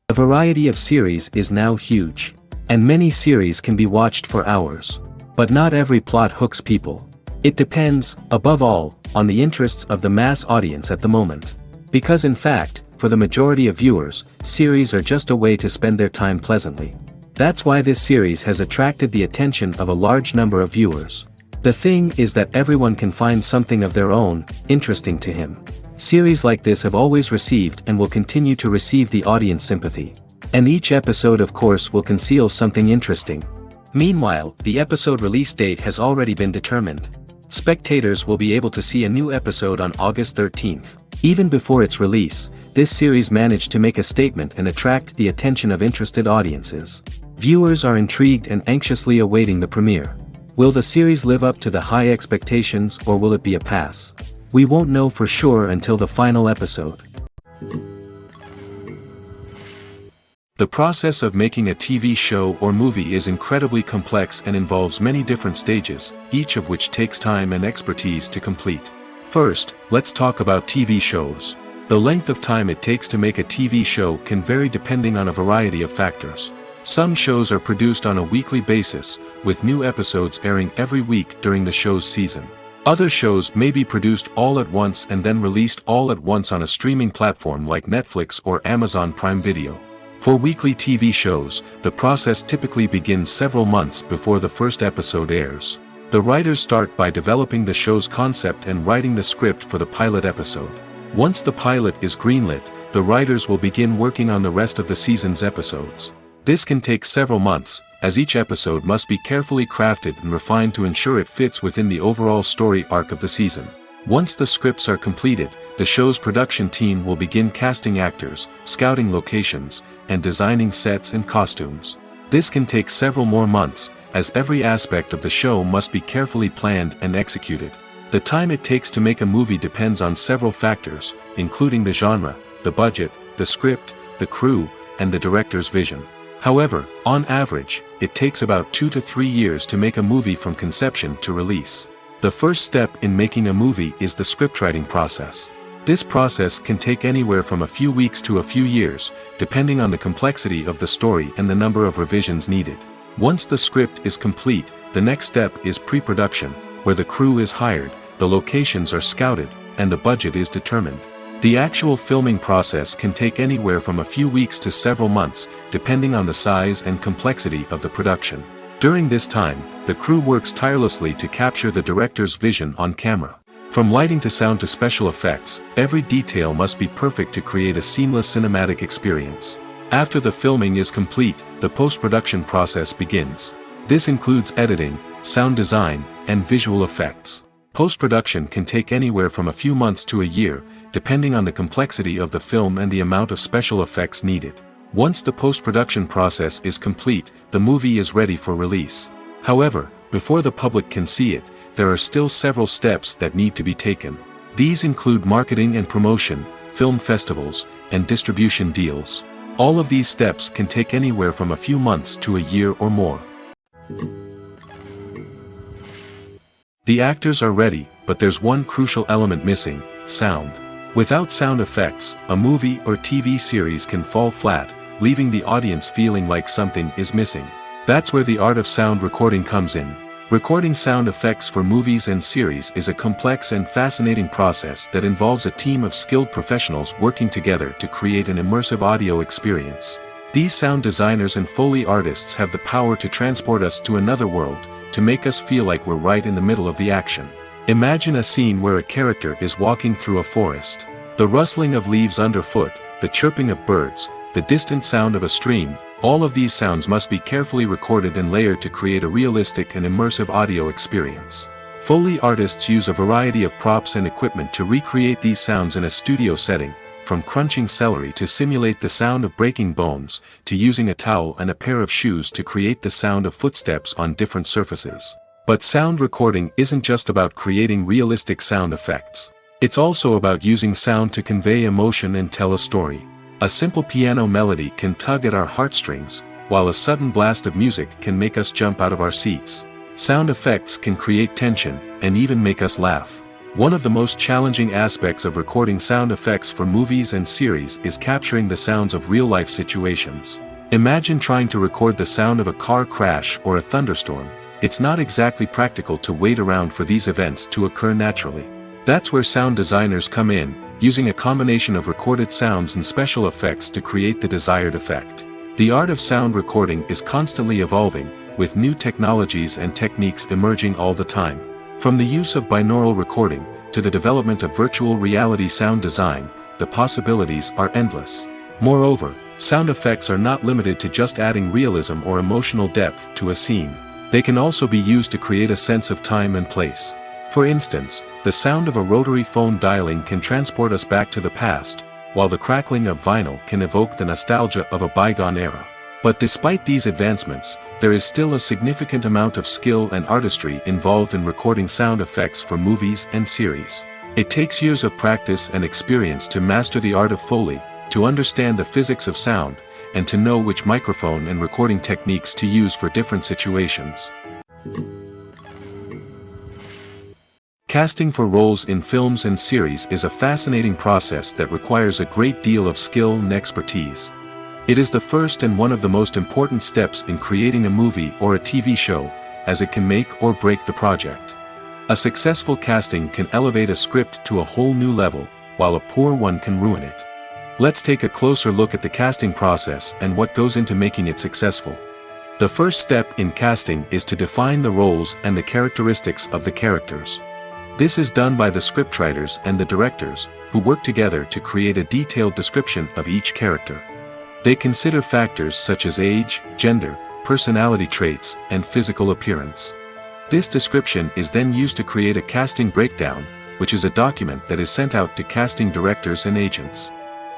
The variety of series is now huge. And many series can be watched for hours. But not every plot hooks people. It depends, above all, on the interests of the mass audience at the moment. Because in fact, for the majority of viewers, series are just a way to spend their time pleasantly. That's why this series has attracted the attention of a large number of viewers. The thing is that everyone can find something of their own, interesting to him. Series like this have always received and will continue to receive the audience sympathy. And each episode of course will conceal something interesting. Meanwhile, the episode release date has already been determined. Spectators will be able to see a new episode on August 13th. Even before its release, this series managed to make a statement and attract the attention of interested audiences. Viewers are intrigued and anxiously awaiting the premiere. Will the series live up to the high expectations or will it be a pass? We won't know for sure until the final episode. The process of making a TV show or movie is incredibly complex and involves many different stages, each of which takes time and expertise to complete. First, let's talk about TV shows. The length of time it takes to make a TV show can vary depending on a variety of factors. Some shows are produced on a weekly basis, with new episodes airing every week during the show's season. Other shows may be produced all at once and then released all at once on a streaming platform like Netflix or Amazon Prime Video. For weekly TV shows, the process typically begins several months before the first episode airs. The writers start by developing the show's concept and writing the script for the pilot episode. Once the pilot is greenlit, the writers will begin working on the rest of the season's episodes. This can take several months, as each episode must be carefully crafted and refined to ensure it fits within the overall story arc of the season. Once the scripts are completed, the show's production team will begin casting actors, scouting locations, and designing sets and costumes. This can take several more months, as every aspect of the show must be carefully planned and executed. The time it takes to make a movie depends on several factors, including the genre, the budget, the script, the crew, and the director's vision. However, on average, it takes about 2 to 3 years to make a movie from conception to release. The first step in making a movie is the scriptwriting process. This process can take anywhere from a few weeks to a few years, depending on the complexity of the story and the number of revisions needed. Once the script is complete, the next step is pre-production, where the crew is hired, the locations are scouted, and the budget is determined. The actual filming process can take anywhere from a few weeks to several months, depending on the size and complexity of the production. During this time, the crew works tirelessly to capture the director's vision on camera. From lighting to sound to special effects, every detail must be perfect to create a seamless cinematic experience. After the filming is complete, the post-production process begins. This includes editing, sound design, and visual effects. Post-production can take anywhere from a few months to a year, depending on the complexity of the film and the amount of special effects needed. Once the post-production process is complete, the movie is ready for release. However, before the public can see it, there are still several steps that need to be taken. These include marketing and promotion, film festivals, and distribution deals. All of these steps can take anywhere from a few months to a year or more. The actors are ready, but there's one crucial element missing: sound. Without sound effects, a movie or TV series can fall flat, leaving the audience feeling like something is missing. That's where the art of sound recording comes in. Recording sound effects for movies and series is a complex and fascinating process that involves a team of skilled professionals working together to create an immersive audio experience. These sound designers and Foley artists have the power to transport us to another world, to make us feel like we're right in the middle of the action. Imagine a scene where a character is walking through a forest. The rustling of leaves underfoot, the chirping of birds, the distant sound of a stream, all of these sounds must be carefully recorded and layered to create a realistic and immersive audio experience. Foley artists use a variety of props and equipment to recreate these sounds in a studio setting, from crunching celery to simulate the sound of breaking bones, to using a towel and a pair of shoes to create the sound of footsteps on different surfaces. But sound recording isn't just about creating realistic sound effects. It's also about using sound to convey emotion and tell a story. A simple piano melody can tug at our heartstrings, while a sudden blast of music can make us jump out of our seats. Sound effects can create tension, and even make us laugh. One of the most challenging aspects of recording sound effects for movies and series is capturing the sounds of real-life situations. Imagine trying to record the sound of a car crash or a thunderstorm. It's not exactly practical to wait around for these events to occur naturally. That's where sound designers come in, using a combination of recorded sounds and special effects to create the desired effect. The art of sound recording is constantly evolving, with new technologies and techniques emerging all the time. From the use of binaural recording, to the development of virtual reality sound design, the possibilities are endless. Moreover, sound effects are not limited to just adding realism or emotional depth to a scene. They can also be used to create a sense of time and place. For instance, the sound of a rotary phone dialing can transport us back to the past, while the crackling of vinyl can evoke the nostalgia of a bygone era. But despite these advancements, there is still a significant amount of skill and artistry involved in recording sound effects for movies and series. It takes years of practice and experience to master the art of Foley, to understand the physics of sound, and to know which microphone and recording techniques to use for different situations. Casting for roles in films and series is a fascinating process that requires a great deal of skill and expertise. It is the first and one of the most important steps in creating a movie or a TV show, as it can make or break the project. A successful casting can elevate a script to a whole new level, while a poor one can ruin it. Let's take a closer look at the casting process and what goes into making it successful. The first step in casting is to define the roles and the characteristics of the characters. This is done by the scriptwriters and the directors, who work together to create a detailed description of each character. They consider factors such as age, gender, personality traits, and physical appearance. This description is then used to create a casting breakdown, which is a document that is sent out to casting directors and agents.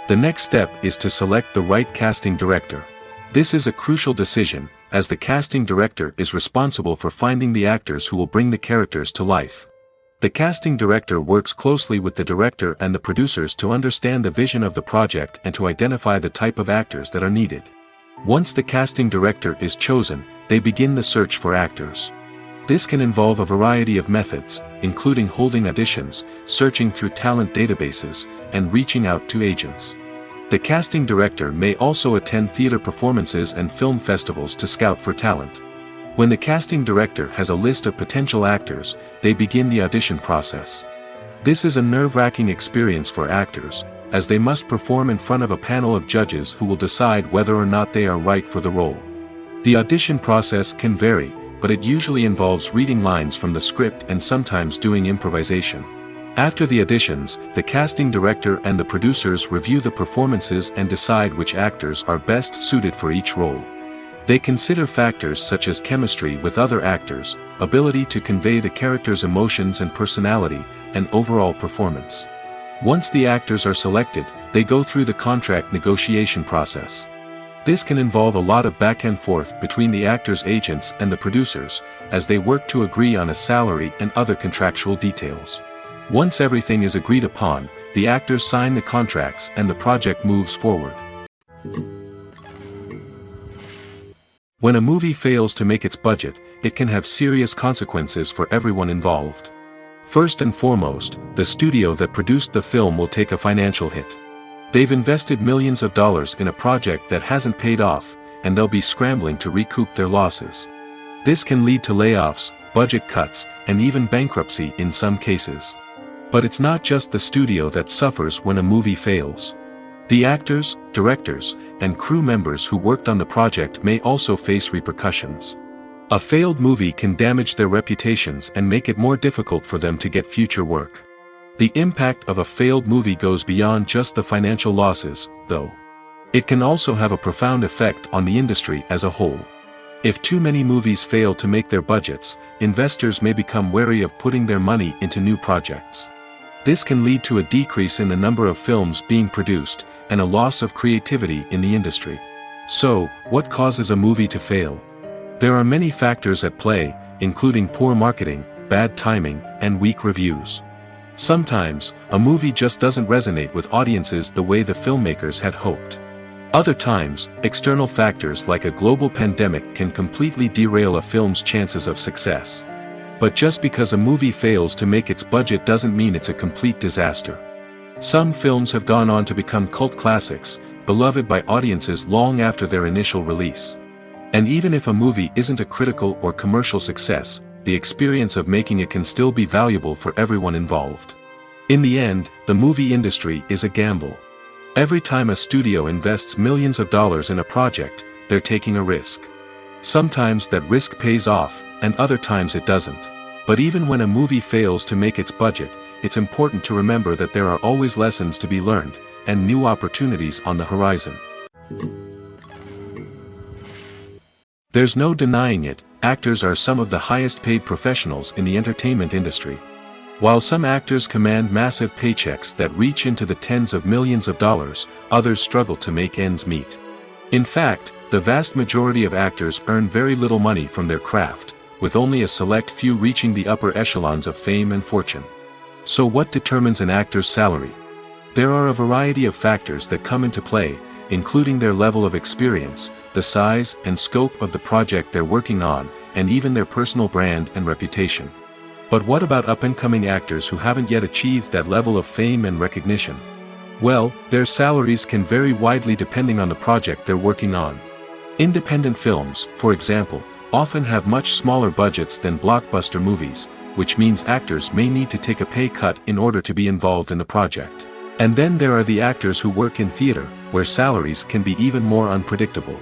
The next step is to select the right casting director. This is a crucial decision, as the casting director is responsible for finding the actors who will bring the characters to life. The casting director works closely with the director and the producers to understand the vision of the project and to identify the type of actors that are needed. Once the casting director is chosen, they begin the search for actors. This can involve a variety of methods, including holding auditions, searching through talent databases, and reaching out to agents. The casting director may also attend theater performances and film festivals to scout for talent. When the casting director has a list of potential actors, they begin the audition process. This is a nerve-wracking experience for actors, as they must perform in front of a panel of judges who will decide whether or not they are right for the role. The audition process can vary, but it usually involves reading lines from the script and sometimes doing improvisation. After the auditions, the casting director and the producers review the performances and decide which actors are best suited for each role. They consider factors such as chemistry with other actors, ability to convey the character's emotions and personality, and overall performance. Once the actors are selected, they go through the contract negotiation process. This can involve a lot of back and forth between the actors' agents and the producers, as they work to agree on a salary and other contractual details. Once everything is agreed upon, the actors sign the contracts and the project moves forward. When a movie fails to make its budget, it can have serious consequences for everyone involved. First and foremost, the studio that produced the film will take a financial hit. They've invested millions of dollars in a project that hasn't paid off, and they'll be scrambling to recoup their losses. This can lead to layoffs, budget cuts, and even bankruptcy in some cases. But it's not just the studio that suffers when a movie fails. The actors, directors, and crew members who worked on the project may also face repercussions. A failed movie can damage their reputations and make it more difficult for them to get future work. The impact of a failed movie goes beyond just the financial losses, though. It can also have a profound effect on the industry as a whole. If too many movies fail to make their budgets, investors may become wary of putting their money into new projects. This can lead to a decrease in the number of films being produced, and a loss of creativity in the industry. So, what causes a movie to fail? There are many factors at play, including poor marketing, bad timing, and weak reviews. Sometimes, a movie just doesn't resonate with audiences the way the filmmakers had hoped. Other times, external factors like a global pandemic can completely derail a film's chances of success. But just because a movie fails to make its budget doesn't mean it's a complete disaster. Some films have gone on to become cult classics, beloved by audiences long after their initial release. And even if a movie isn't a critical or commercial success, the experience of making it can still be valuable for everyone involved. In the end, the movie industry is a gamble. Every time a studio invests millions of dollars in a project, they're taking a risk. Sometimes that risk pays off, and other times it doesn't. But even when a movie fails to make its budget, it's important to remember that there are always lessons to be learned, and new opportunities on the horizon. There's no denying it, actors are some of the highest paid professionals in the entertainment industry. While some actors command massive paychecks that reach into the tens of millions of dollars, others struggle to make ends meet. In fact, the vast majority of actors earn very little money from their craft, with only a select few reaching the upper echelons of fame and fortune. So what determines an actor's salary? There are a variety of factors that come into play, including their level of experience, the size and scope of the project they're working on, and even their personal brand and reputation. But what about up-and-coming actors who haven't yet achieved that level of fame and recognition? Well, their salaries can vary widely depending on the project they're working on. Independent films, for example, often have much smaller budgets than blockbuster movies, which means actors may need to take a pay cut in order to be involved in the project. And then there are the actors who work in theater, where salaries can be even more unpredictable.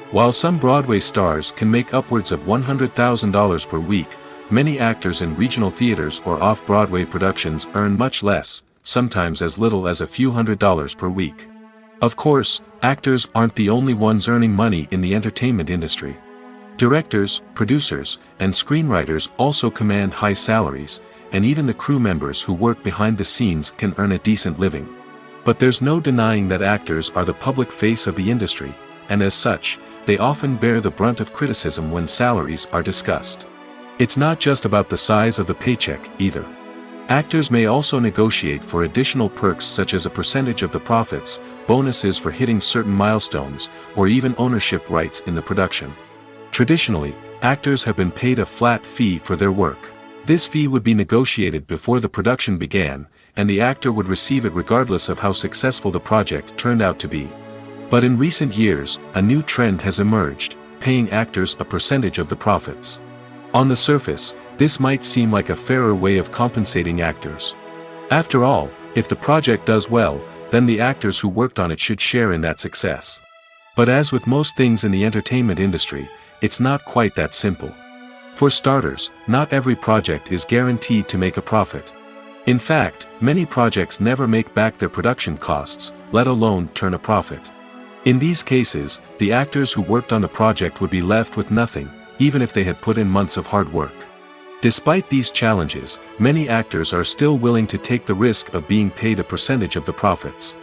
While some Broadway stars can make upwards of $100,000 per week, many actors in regional theaters or off-Broadway productions earn much less, sometimes as little as a few $100s per week. Of course, actors aren't the only ones earning money in the entertainment industry. Directors, producers, and screenwriters also command high salaries, and even the crew members who work behind the scenes can earn a decent living. But there's no denying that actors are the public face of the industry, and as such, they often bear the brunt of criticism when salaries are discussed. It's not just about the size of the paycheck, either. Actors may also negotiate for additional perks such as a percentage of the profits, bonuses for hitting certain milestones, or even ownership rights in the production. Traditionally, actors have been paid a flat fee for their work. This fee would be negotiated before the production began, and the actor would receive it regardless of how successful the project turned out to be. But in recent years, a new trend has emerged, paying actors a percentage of the profits. On the surface, this might seem like a fairer way of compensating actors. After all, if the project does well, then the actors who worked on it should share in that success. But as with most things in the entertainment industry, it's not quite that simple. For starters, not every project is guaranteed to make a profit. In fact, many projects never make back their production costs, let alone turn a profit. In these cases, the actors who worked on the project would be left with nothing, even if they had put in months of hard work. Despite these challenges, many actors are still willing to take the risk of being paid a percentage of the profits.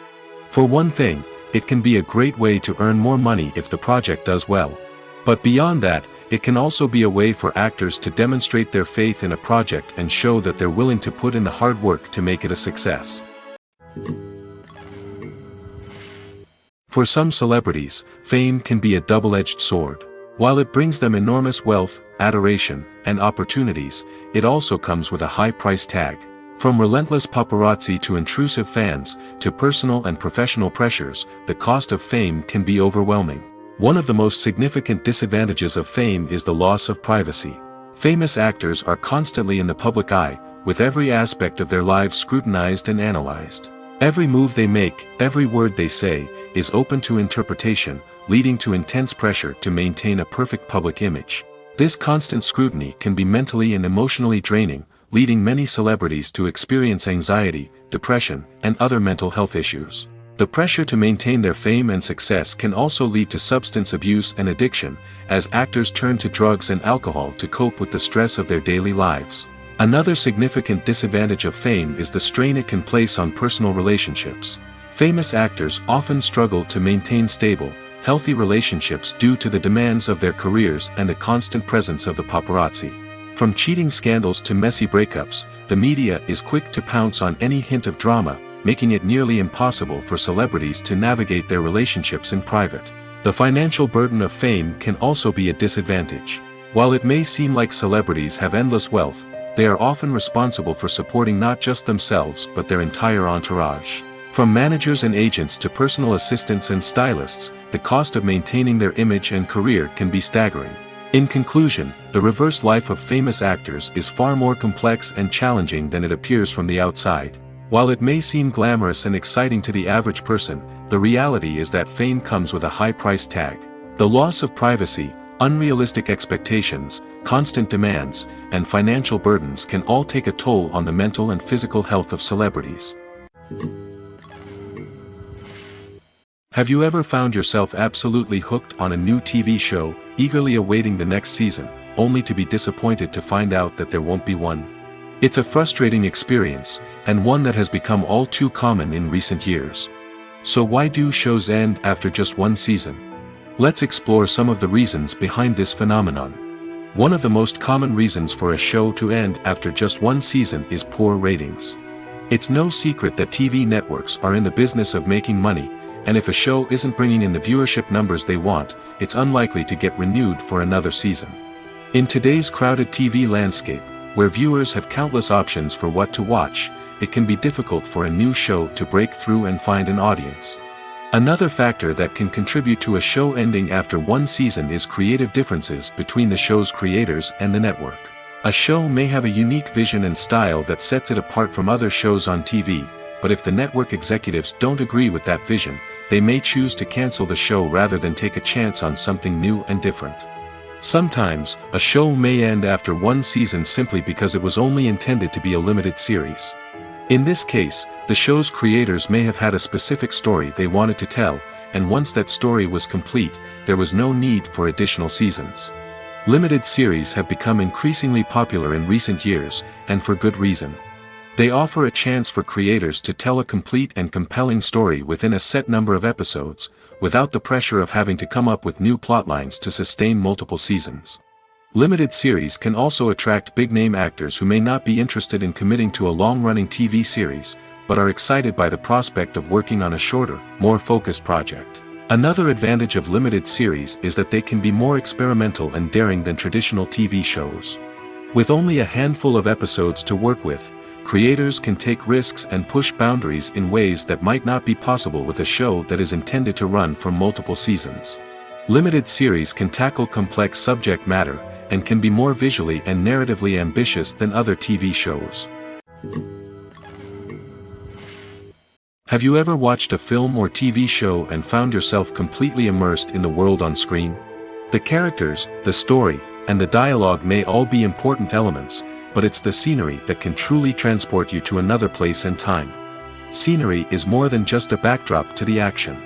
For one thing, it can be a great way to earn more money if the project does well. But beyond that, it can also be a way for actors to demonstrate their faith in a project and show that they're willing to put in the hard work to make it a success. For some celebrities, fame can be a double-edged sword. While it brings them enormous wealth, adoration, and opportunities, it also comes with a high price tag. From relentless paparazzi to intrusive fans, to personal and professional pressures, the cost of fame can be overwhelming. One of the most significant disadvantages of fame is the loss of privacy. Famous actors are constantly in the public eye, with every aspect of their lives scrutinized and analyzed. Every move they make, every word they say, is open to interpretation, leading to intense pressure to maintain a perfect public image. This constant scrutiny can be mentally and emotionally draining, leading many celebrities to experience anxiety, depression, and other mental health issues. The pressure to maintain their fame and success can also lead to substance abuse and addiction, as actors turn to drugs and alcohol to cope with the stress of their daily lives. Another significant disadvantage of fame is the strain it can place on personal relationships. Famous actors often struggle to maintain stable, healthy relationships due to the demands of their careers and the constant presence of the paparazzi. From cheating scandals to messy breakups, the media is quick to pounce on any hint of drama, making it nearly impossible for celebrities to navigate their relationships in private. The financial burden of fame can also be a disadvantage. While it may seem like celebrities have endless wealth, they are often responsible for supporting not just themselves but their entire entourage. From managers and agents to personal assistants and stylists, the cost of maintaining their image and career can be staggering. In conclusion, the reverse life of famous actors is far more complex and challenging than it appears from the outside. While it may seem glamorous and exciting to the average person, the reality is that fame comes with a high price tag. The loss of privacy, unrealistic expectations, constant demands, and financial burdens can all take a toll on the mental and physical health of celebrities. Have you ever found yourself absolutely hooked on a new TV show, eagerly awaiting the next season, only to be disappointed to find out that there won't be one? It's a frustrating experience, and one that has become all too common in recent years. So why do shows end after just one season? Let's explore some of the reasons behind this phenomenon. One of the most common reasons for a show to end after just one season is poor ratings. It's no secret that TV networks are in the business of making money, and if a show isn't bringing in the viewership numbers they want, it's unlikely to get renewed for another season. In today's crowded TV landscape, where viewers have countless options for what to watch, it can be difficult for a new show to break through and find an audience. Another factor that can contribute to a show ending after one season is creative differences between the show's creators and the network. A show may have a unique vision and style that sets it apart from other shows on TV, but if the network executives don't agree with that vision, they may choose to cancel the show rather than take a chance on something new and different. Sometimes, a show may end after one season simply because it was only intended to be a limited series. In this case, the show's creators may have had a specific story they wanted to tell, and once that story was complete, there was no need for additional seasons. Limited series have become increasingly popular in recent years, and for good reason. They offer a chance for creators to tell a complete and compelling story within a set number of episodes, without the pressure of having to come up with new plotlines to sustain multiple seasons. Limited series can also attract big-name actors who may not be interested in committing to a long-running TV series, but are excited by the prospect of working on a shorter, more focused project. Another advantage of limited series is that they can be more experimental and daring than traditional TV shows. With only a handful of episodes to work with, creators can take risks and push boundaries in ways that might not be possible with a show that is intended to run for multiple seasons. Limited series can tackle complex subject matter, and can be more visually and narratively ambitious than other TV shows. Have you ever watched a film or TV show and found yourself completely immersed in the world on screen? The characters, the story, and the dialogue may all be important elements, but it's the scenery that can truly transport you to another place and time. Scenery is more than just a backdrop to the action.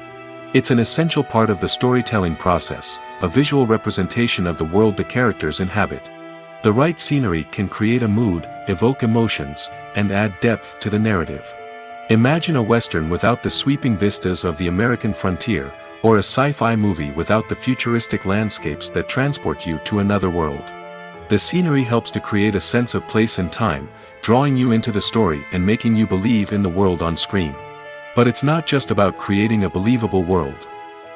It's an essential part of the storytelling process, a visual representation of the world the characters inhabit. The right scenery can create a mood, evoke emotions, and add depth to the narrative. Imagine a Western without the sweeping vistas of the American frontier, or a sci-fi movie without the futuristic landscapes that transport you to another world. The scenery helps to create a sense of place and time, drawing you into the story and making you believe in the world on screen. But it's not just about creating a believable world.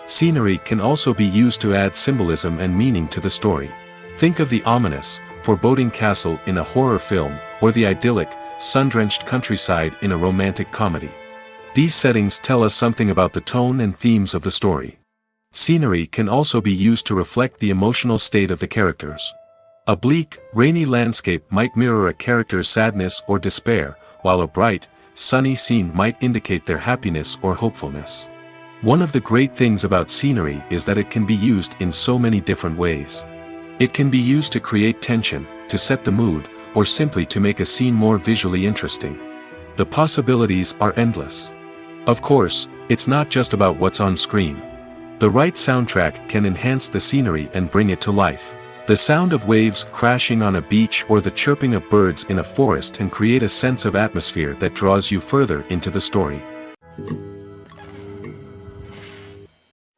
Scenery can also be used to add symbolism and meaning to the story. Think of the ominous, foreboding castle in a horror film, or the idyllic, sun-drenched countryside in a romantic comedy. These settings tell us something about the tone and themes of the story. Scenery can also be used to reflect the emotional state of the characters. A bleak, rainy landscape might mirror a character's sadness or despair, while a bright, sunny scene might indicate their happiness or hopefulness. One of the great things about scenery is that it can be used in so many different ways. It can be used to create tension, to set the mood, or simply to make a scene more visually interesting. The possibilities are endless. Of course, it's not just about what's on screen. The right soundtrack can enhance the scenery and bring it to life. The sound of waves crashing on a beach or the chirping of birds in a forest can create a sense of atmosphere that draws you further into the story.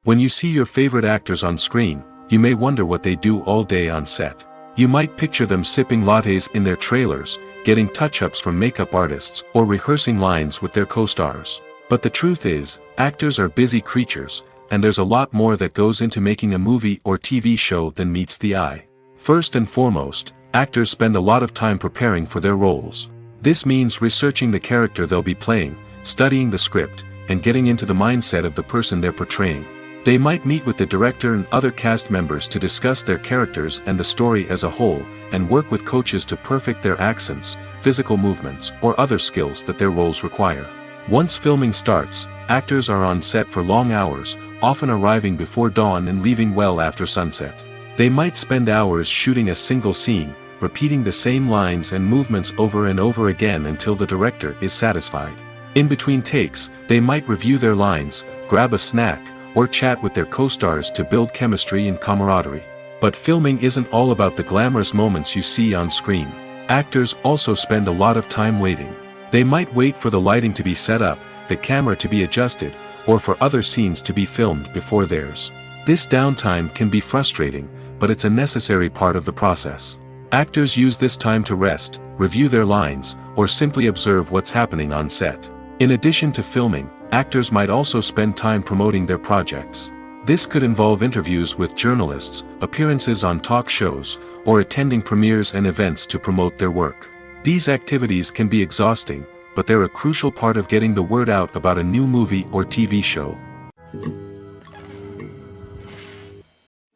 When you see your favorite actors on screen, you may wonder what they do all day on set. You might picture them sipping lattes in their trailers, getting touch-ups from makeup artists, or rehearsing lines with their co-stars. But the truth is, actors are busy creatures, and there's a lot more that goes into making a movie or TV show than meets the eye. First and foremost, actors spend a lot of time preparing for their roles. This means researching the character they'll be playing, studying the script, and getting into the mindset of the person they're portraying. They might meet with the director and other cast members to discuss their characters and the story as a whole, and work with coaches to perfect their accents, physical movements, or other skills that their roles require. Once filming starts, actors are on set for long hours, often arriving before dawn and leaving well after sunset. They might spend hours shooting a single scene, repeating the same lines and movements over and over again until the director is satisfied. In between takes, they might review their lines, grab a snack, or chat with their co-stars to build chemistry and camaraderie. But filming isn't all about the glamorous moments you see on screen. Actors also spend a lot of time waiting. They might wait for the lighting to be set up, the camera to be adjusted, or for other scenes to be filmed before theirs. This downtime can be frustrating, but it's a necessary part of the process. Actors use this time to rest, review their lines, or simply observe what's happening on set. In addition to filming, actors might also spend time promoting their projects. This could involve interviews with journalists, appearances on talk shows, or attending premieres and events to promote their work. These activities can be exhausting, but they're a crucial part of getting the word out about a new movie or TV show.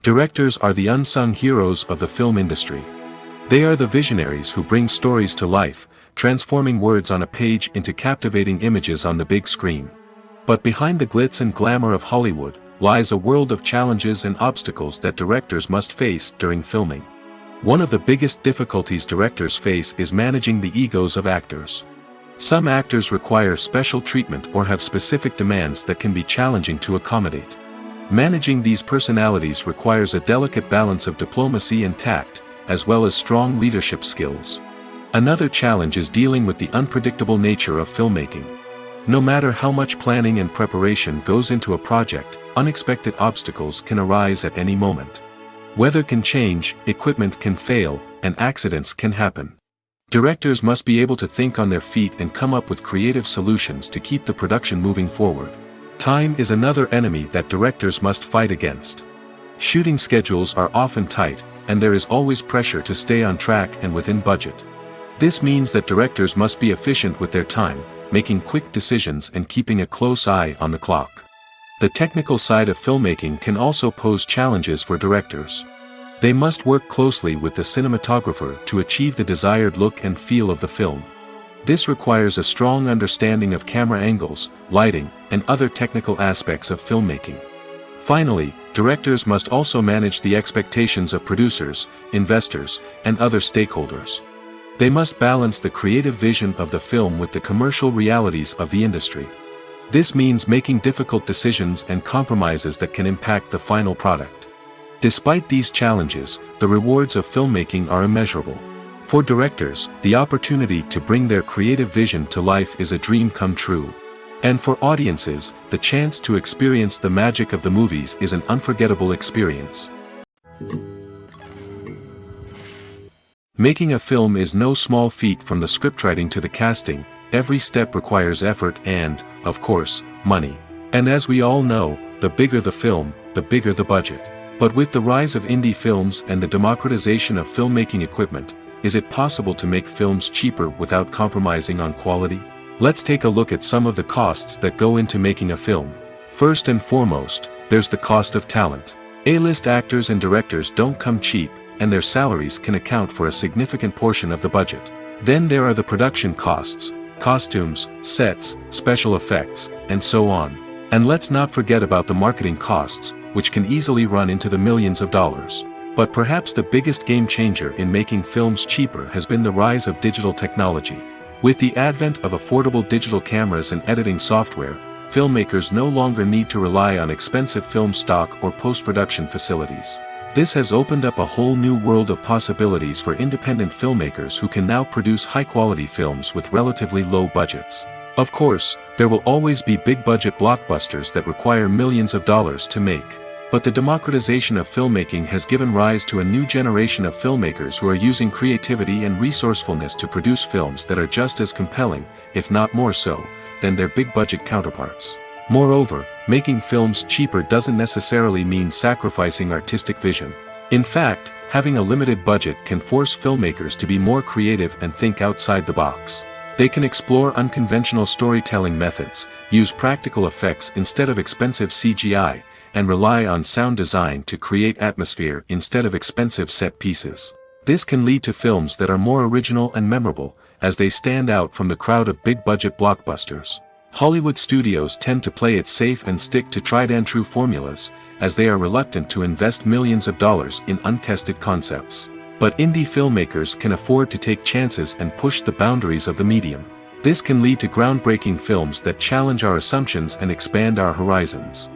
Directors are the unsung heroes of the film industry. They are the visionaries who bring stories to life, transforming words on a page into captivating images on the big screen. But behind the glitz and glamour of Hollywood lies a world of challenges and obstacles that directors must face during filming. One of the biggest difficulties directors face is managing the egos of actors. Some actors require special treatment or have specific demands that can be challenging to accommodate. Managing these personalities requires a delicate balance of diplomacy and tact, as well as strong leadership skills. Another challenge is dealing with the unpredictable nature of filmmaking. No matter how much planning and preparation goes into a project, unexpected obstacles can arise at any moment. Weather can change, equipment can fail, and accidents can happen. Directors must be able to think on their feet and come up with creative solutions to keep the production moving forward. Time is another enemy that directors must fight against. Shooting schedules are often tight, and there is always pressure to stay on track and within budget. This means that directors must be efficient with their time, making quick decisions and keeping a close eye on the clock. The technical side of filmmaking can also pose challenges for directors. They must work closely with the cinematographer to achieve the desired look and feel of the film. This requires a strong understanding of camera angles, lighting, and other technical aspects of filmmaking. Finally, directors must also manage the expectations of producers, investors, and other stakeholders. They must balance the creative vision of the film with the commercial realities of the industry. This means making difficult decisions and compromises that can impact the final product. Despite these challenges, the rewards of filmmaking are immeasurable. For directors, the opportunity to bring their creative vision to life is a dream come true. And for audiences, the chance to experience the magic of the movies is an unforgettable experience. Making a film is no small feat. From the scriptwriting to the casting, every step requires effort and, of course, money. And as we all know, the bigger the film, the bigger the budget. But with the rise of indie films and the democratization of filmmaking equipment, is it possible to make films cheaper without compromising on quality? Let's take a look at some of the costs that go into making a film. First and foremost, there's the cost of talent. A-list actors and directors don't come cheap, and their salaries can account for a significant portion of the budget. Then there are the production costs, costumes, sets, special effects, and so on. And let's not forget about the marketing costs, which can easily run into the millions of dollars. But perhaps the biggest game changer in making films cheaper has been the rise of digital technology. With the advent of affordable digital cameras and editing software, filmmakers no longer need to rely on expensive film stock or post-production facilities. This has opened up a whole new world of possibilities for independent filmmakers who can now produce high-quality films with relatively low budgets. Of course, there will always be big-budget blockbusters that require millions of dollars to make. But the democratization of filmmaking has given rise to a new generation of filmmakers who are using creativity and resourcefulness to produce films that are just as compelling, if not more so, than their big-budget counterparts. Moreover, making films cheaper doesn't necessarily mean sacrificing artistic vision. In fact, having a limited budget can force filmmakers to be more creative and think outside the box. They can explore unconventional storytelling methods, use practical effects instead of expensive CGI, and rely on sound design to create atmosphere instead of expensive set pieces. This can lead to films that are more original and memorable, as they stand out from the crowd of big-budget blockbusters. Hollywood studios tend to play it safe and stick to tried-and-true formulas, as they are reluctant to invest millions of dollars in untested concepts. But indie filmmakers can afford to take chances and push the boundaries of the medium. This can lead to groundbreaking films that challenge our assumptions and expand our horizons.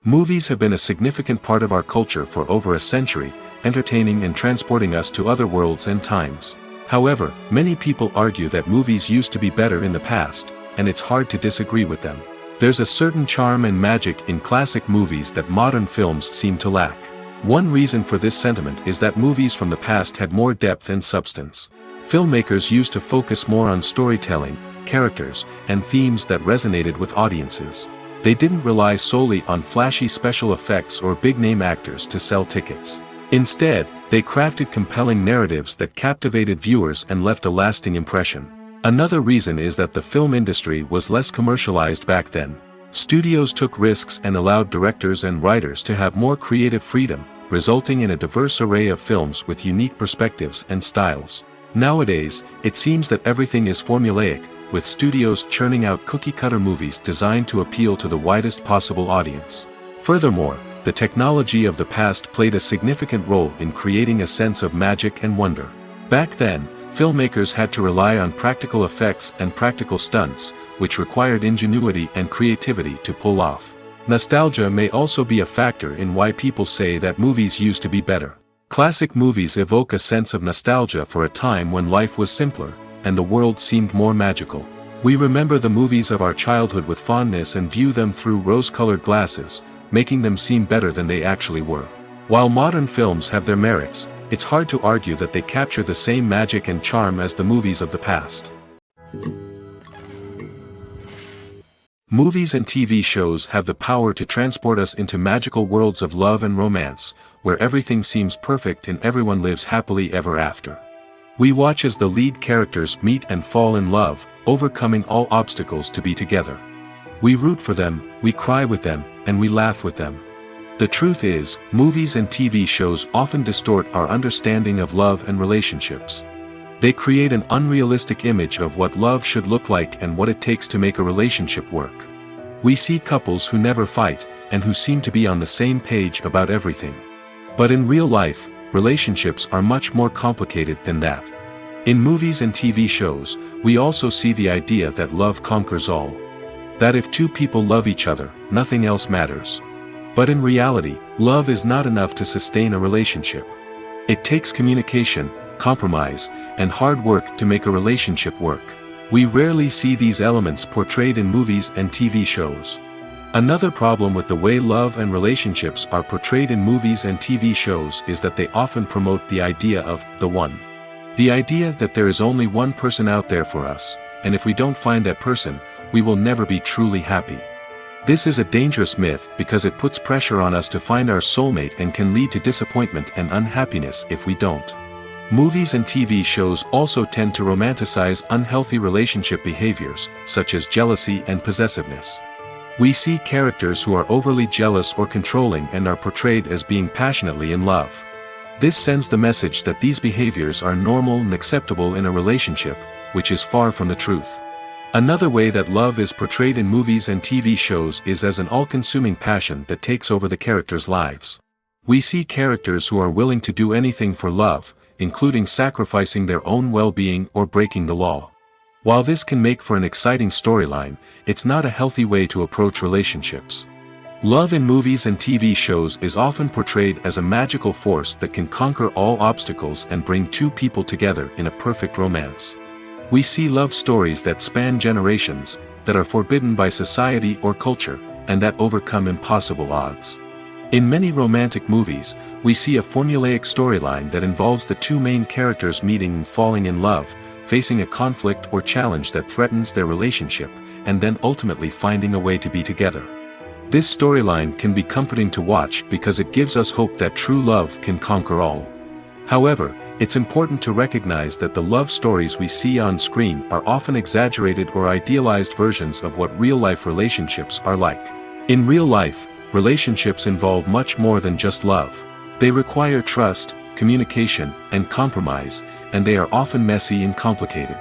Movies have been a significant part of our culture for over a century, entertaining and transporting us to other worlds and times. However, many people argue that movies used to be better in the past, and it's hard to disagree with them. There's a certain charm and magic in classic movies that modern films seem to lack. One reason for this sentiment is that movies from the past had more depth and substance. Filmmakers used to focus more on storytelling, characters, and themes that resonated with audiences. They didn't rely solely on flashy special effects or big-name actors to sell tickets. Instead, they crafted compelling narratives that captivated viewers and left a lasting impression. Another reason is that the film industry was less commercialized back then. Studios took risks and allowed directors and writers to have more creative freedom, resulting in a diverse array of films with unique perspectives and styles. Nowadays, it seems that everything is formulaic, with studios churning out cookie-cutter movies designed to appeal to the widest possible audience. Furthermore, the technology of the past played a significant role in creating a sense of magic and wonder. Back then, filmmakers had to rely on practical effects and practical stunts, which required ingenuity and creativity to pull off. Nostalgia may also be a factor in why people say that movies used to be better. Classic movies evoke a sense of nostalgia for a time when life was simpler, and the world seemed more magical. We remember the movies of our childhood with fondness and view them through rose-colored glasses, making them seem better than they actually were. While modern films have their merits, it's hard to argue that they capture the same magic and charm as the movies of the past. Movies and TV shows have the power to transport us into magical worlds of love and romance, where everything seems perfect and everyone lives happily ever after. We watch as the lead characters meet and fall in love, overcoming all obstacles to be together. We root for them, we cry with them, and we laugh with them. The truth is, movies and TV shows often distort our understanding of love and relationships. They create an unrealistic image of what love should look like and what it takes to make a relationship work. We see couples who never fight, and who seem to be on the same page about everything. But in real life, relationships are much more complicated than that. In movies and TV shows, we also see the idea that love conquers all. That if two people love each other, nothing else matters. But in reality, love is not enough to sustain a relationship. It takes communication, compromise, and hard work to make a relationship work. We rarely see these elements portrayed in movies and TV shows. Another problem with the way love and relationships are portrayed in movies and TV shows is that they often promote the idea of the one. The idea that there is only one person out there for us, and if we don't find that person, we will never be truly happy. This is a dangerous myth because it puts pressure on us to find our soulmate and can lead to disappointment and unhappiness if we don't. Movies and TV shows also tend to romanticize unhealthy relationship behaviors, such as jealousy and possessiveness. We see characters who are overly jealous or controlling and are portrayed as being passionately in love. This sends the message that these behaviors are normal and acceptable in a relationship, which is far from the truth. Another way that love is portrayed in movies and TV shows is as an all-consuming passion that takes over the characters' lives. We see characters who are willing to do anything for love, including sacrificing their own well-being or breaking the law. While this can make for an exciting storyline, it's not a healthy way to approach relationships. Love in movies and TV shows is often portrayed as a magical force that can conquer all obstacles and bring two people together in a perfect romance. We see love stories that span generations, that are forbidden by society or culture, and that overcome impossible odds. In many romantic movies, we see a formulaic storyline that involves the two main characters meeting and falling in love, facing a conflict or challenge that threatens their relationship, and then ultimately finding a way to be together. This storyline can be comforting to watch because it gives us hope that true love can conquer all. However, it's important to recognize that the love stories we see on screen are often exaggerated or idealized versions of what real-life relationships are like. In real life, relationships involve much more than just love. They require trust, communication, and compromise, and they are often messy and complicated.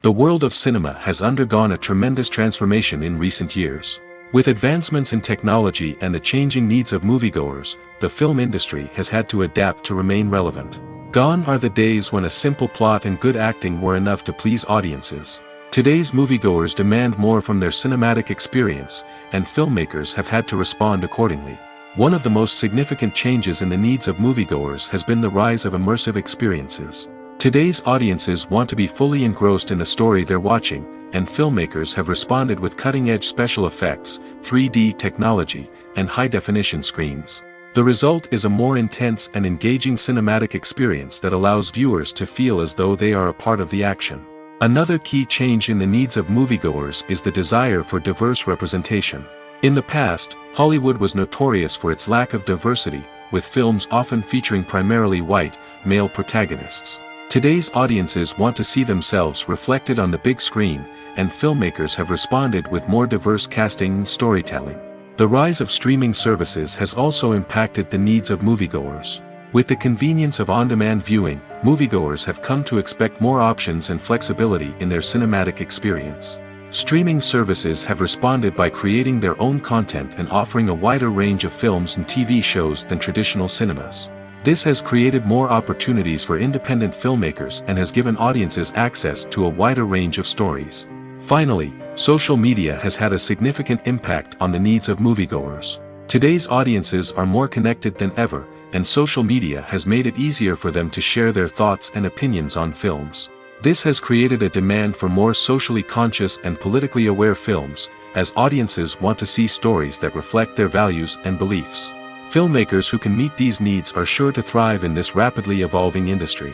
The world of cinema has undergone a tremendous transformation in recent years. With advancements in technology and the changing needs of moviegoers, the film industry has had to adapt to remain relevant. Gone are the days when a simple plot and good acting were enough to please audiences. Today's moviegoers demand more from their cinematic experience, and filmmakers have had to respond accordingly. One of the most significant changes in the needs of moviegoers has been the rise of immersive experiences. Today's audiences want to be fully engrossed in the story they're watching, and filmmakers have responded with cutting-edge special effects, 3D technology, and high-definition screens. The result is a more intense and engaging cinematic experience that allows viewers to feel as though they are a part of the action. Another key change in the needs of moviegoers is the desire for diverse representation. In the past, Hollywood was notorious for its lack of diversity, with films often featuring primarily white, male protagonists. Today's audiences want to see themselves reflected on the big screen, and filmmakers have responded with more diverse casting and storytelling. The rise of streaming services has also impacted the needs of moviegoers. With the convenience of on-demand viewing, moviegoers have come to expect more options and flexibility in their cinematic experience. Streaming services have responded by creating their own content and offering a wider range of films and TV shows than traditional cinemas. This has created more opportunities for independent filmmakers and has given audiences access to a wider range of stories. Finally, social media has had a significant impact on the needs of moviegoers. Today's audiences are more connected than ever, and social media has made it easier for them to share their thoughts and opinions on films. This has created a demand for more socially conscious and politically aware films, as audiences want to see stories that reflect their values and beliefs. Filmmakers who can meet these needs are sure to thrive in this rapidly evolving industry.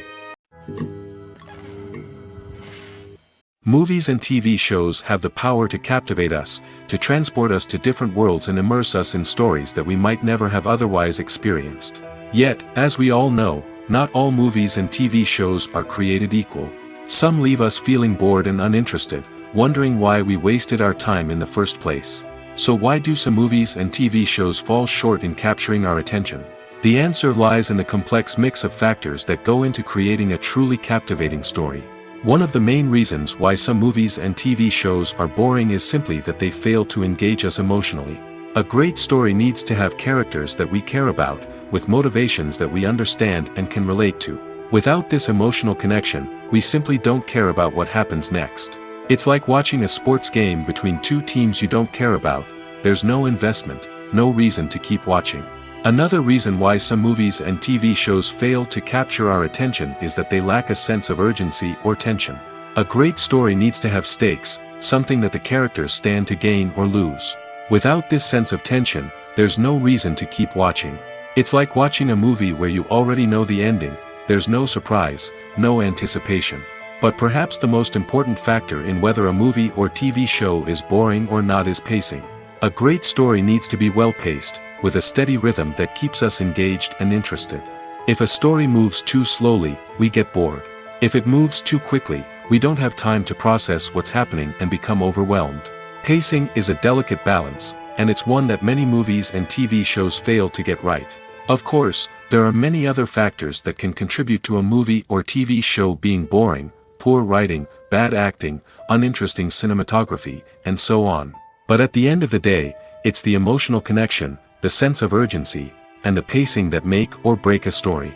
Movies and TV shows have the power to captivate us, to transport us to different worlds and immerse us in stories that we might never have otherwise experienced. Yet, as we all know, not all movies and TV shows are created equal. Some leave us feeling bored and uninterested, wondering why we wasted our time in the first place. So why do some movies and TV shows fall short in capturing our attention? The answer lies in the complex mix of factors that go into creating a truly captivating story. One of the main reasons why some movies and TV shows are boring is simply that they fail to engage us emotionally. A great story needs to have characters that we care about, with motivations that we understand and can relate to. Without this emotional connection, we simply don't care about what happens next. It's like watching a sports game between two teams you don't care about. There's no investment, no reason to keep watching. Another reason why some movies and TV shows fail to capture our attention is that they lack a sense of urgency or tension. A great story needs to have stakes, something that the characters stand to gain or lose. Without this sense of tension, there's no reason to keep watching. It's like watching a movie where you already know the ending. There's no surprise, no anticipation. But perhaps the most important factor in whether a movie or TV show is boring or not is pacing. A great story needs to be well-paced, with a steady rhythm that keeps us engaged and interested. If a story moves too slowly, we get bored. If it moves too quickly, we don't have time to process what's happening and become overwhelmed. Pacing is a delicate balance, and it's one that many movies and TV shows fail to get right. Of course, there are many other factors that can contribute to a movie or TV show being boring: poor writing, bad acting, uninteresting cinematography, and so on. But at the end of the day, it's the emotional connection, the sense of urgency, and the pacing that make or break a story.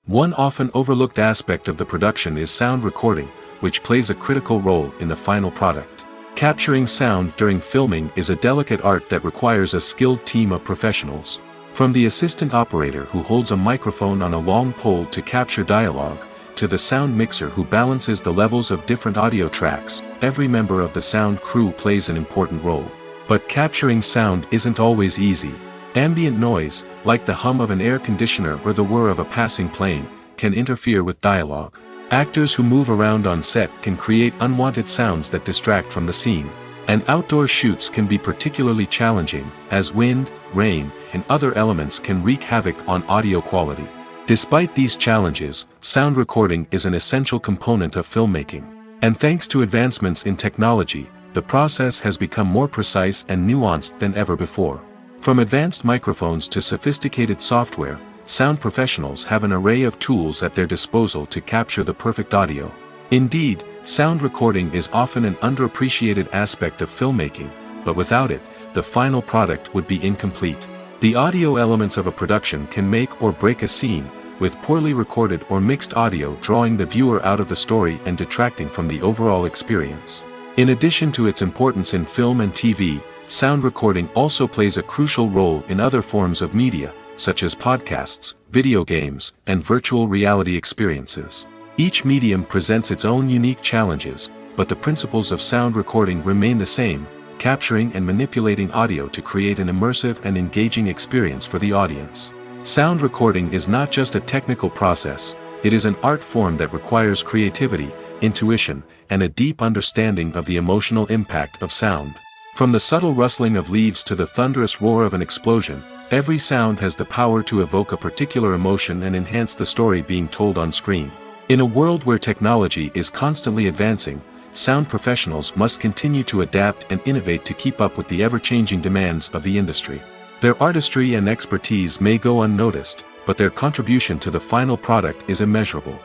One often overlooked aspect of the production is sound recording, which plays a critical role in the final product. Capturing sound during filming is a delicate art that requires a skilled team of professionals. From the assistant operator who holds a microphone on a long pole to capture dialogue, to the sound mixer who balances the levels of different audio tracks, every member of the sound crew plays an important role. But capturing sound isn't always easy. Ambient noise, like the hum of an air conditioner or the whir of a passing plane, can interfere with dialogue. Actors who move around on set can create unwanted sounds that distract from the scene. And outdoor shoots can be particularly challenging, as wind, rain, and other elements can wreak havoc on audio quality. Despite these challenges, sound recording is an essential component of filmmaking. And thanks to advancements in technology, the process has become more precise and nuanced than ever before. From advanced microphones to sophisticated software, sound professionals have an array of tools at their disposal to capture the perfect audio. Indeed, sound recording is often an underappreciated aspect of filmmaking, but without it, the final product would be incomplete. The audio elements of a production can make or break a scene, with poorly recorded or mixed audio drawing the viewer out of the story and detracting from the overall experience. In addition to its importance in film and TV, sound recording also plays a crucial role in other forms of media, such as podcasts, video games, and virtual reality experiences. Each medium presents its own unique challenges, but the principles of sound recording remain the same: capturing and manipulating audio to create an immersive and engaging experience for the audience. Sound recording is not just a technical process, it is an art form that requires creativity, intuition, and a deep understanding of the emotional impact of sound. From the subtle rustling of leaves to the thunderous roar of an explosion, every sound has the power to evoke a particular emotion and enhance the story being told on screen. In a world where technology is constantly advancing, sound professionals must continue to adapt and innovate to keep up with the ever-changing demands of the industry. Their artistry and expertise may go unnoticed, but their contribution to the final product is immeasurable.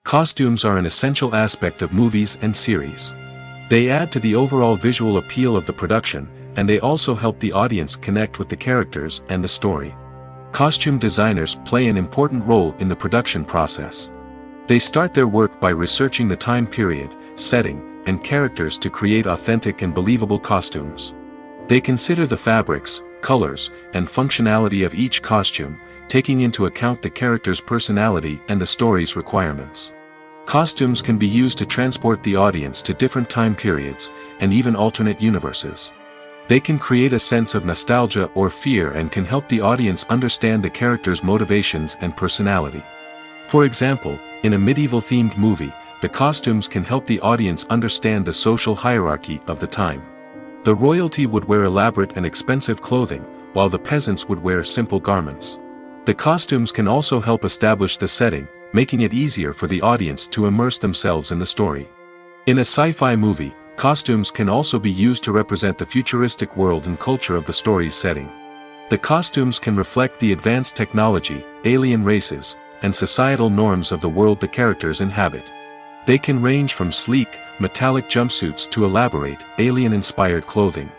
Costumes are an essential aspect of movies and series. They add to the overall visual appeal of the production, and they also help the audience connect with the characters and the story. Costume designers play an important role in the production process. They start their work by researching the time period, setting, and characters to create authentic and believable costumes. They consider the fabrics, colors, and functionality of each costume, taking into account the character's personality and the story's requirements. Costumes can be used to transport the audience to different time periods, and even alternate universes. They can create a sense of nostalgia or fear and can help the audience understand the character's motivations and personality. For example, in a medieval-themed movie, the costumes can help the audience understand the social hierarchy of the time. The royalty would wear elaborate and expensive clothing, while the peasants would wear simple garments. The costumes can also help establish the setting, making it easier for the audience to immerse themselves in the story. In a sci-fi movie, costumes can also be used to represent the futuristic world and culture of the story's setting. The costumes can reflect the advanced technology, alien races, and societal norms of the world the characters inhabit. They can range from sleek, metallic jumpsuits to elaborate, alien-inspired clothing.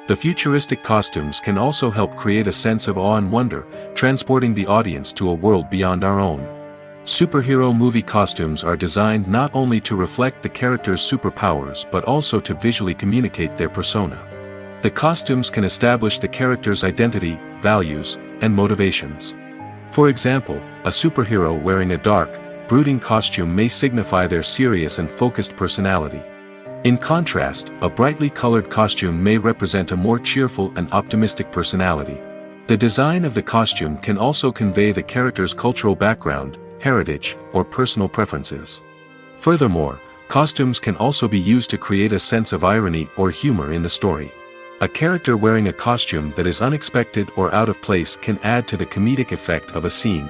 The futuristic costumes can also help create a sense of awe and wonder, transporting the audience to a world beyond our own. Superhero movie costumes are designed not only to reflect the character's superpowers but also to visually communicate their persona. The costumes can establish the character's identity, values, and motivations. For example, a superhero wearing a dark, brooding costume may signify their serious and focused personality. In contrast, a brightly colored costume may represent a more cheerful and optimistic personality. The design of the costume can also convey the character's cultural background, heritage, or personal preferences. Furthermore, costumes can also be used to create a sense of irony or humor in the story. A character wearing a costume that is unexpected or out of place can add to the comedic effect of a scene.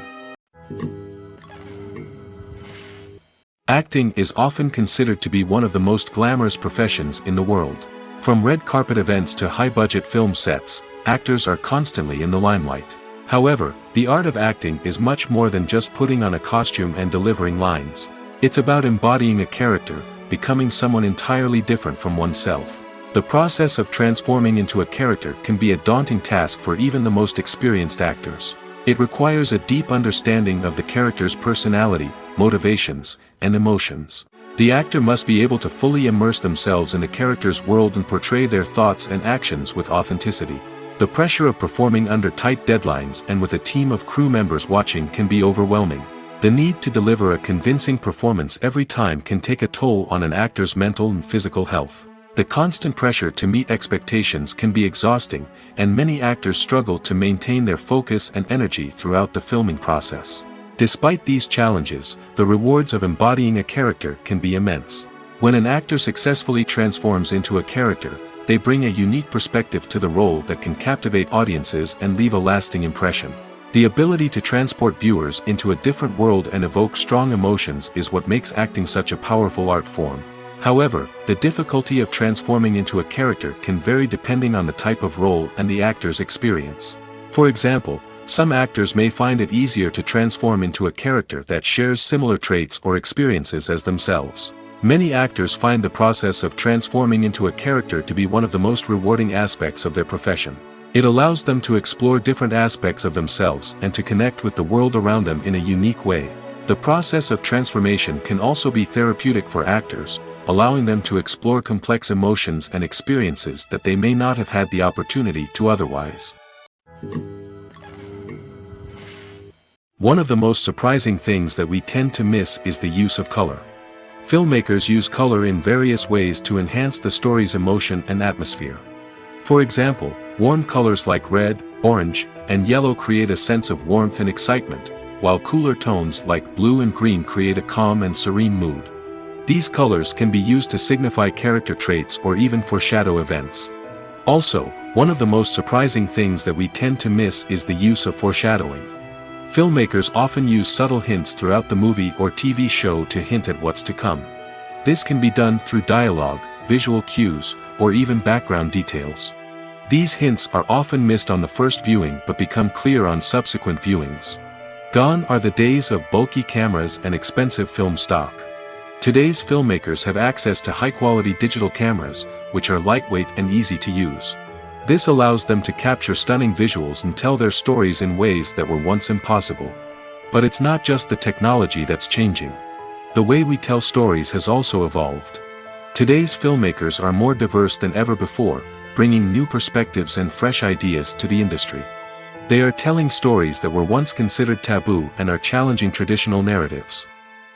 Acting is often considered to be one of the most glamorous professions in the world. From red carpet events to high-budget film sets, actors are constantly in the limelight. However, the art of acting is much more than just putting on a costume and delivering lines. It's about embodying a character, becoming someone entirely different from oneself. The process of transforming into a character can be a daunting task for even the most experienced actors. It requires a deep understanding of the character's personality, motivations, and emotions. The actor must be able to fully immerse themselves in the character's world and portray their thoughts and actions with authenticity. The pressure of performing under tight deadlines and with a team of crew members watching can be overwhelming. The need to deliver a convincing performance every time can take a toll on an actor's mental and physical health. The constant pressure to meet expectations can be exhausting, and many actors struggle to maintain their focus and energy throughout the filming process. Despite these challenges, the rewards of embodying a character can be immense. When an actor successfully transforms into a character, they bring a unique perspective to the role that can captivate audiences and leave a lasting impression. The ability to transport viewers into a different world and evoke strong emotions is what makes acting such a powerful art form. However, the difficulty of transforming into a character can vary depending on the type of role and the actor's experience. For example, some actors may find it easier to transform into a character that shares similar traits or experiences as themselves. Many actors find the process of transforming into a character to be one of the most rewarding aspects of their profession. It allows them to explore different aspects of themselves and to connect with the world around them in a unique way. The process of transformation can also be therapeutic for actors, allowing them to explore complex emotions and experiences that they may not have had the opportunity to otherwise. One of the most surprising things that we tend to miss is the use of color. Filmmakers use color in various ways to enhance the story's emotion and atmosphere. For example, warm colors like red, orange, and yellow create a sense of warmth and excitement, while cooler tones like blue and green create a calm and serene mood. These colors can be used to signify character traits or even foreshadow events. Also, one of the most surprising things that we tend to miss is the use of foreshadowing. Filmmakers often use subtle hints throughout the movie or TV show to hint at what's to come. This can be done through dialogue, visual cues, or even background details. These hints are often missed on the first viewing but become clear on subsequent viewings. Gone are the days of bulky cameras and expensive film stock. Today's filmmakers have access to high-quality digital cameras, which are lightweight and easy to use. This allows them to capture stunning visuals and tell their stories in ways that were once impossible. But it's not just the technology that's changing. The way we tell stories has also evolved. Today's filmmakers are more diverse than ever before, bringing new perspectives and fresh ideas to the industry. They are telling stories that were once considered taboo and are challenging traditional narratives.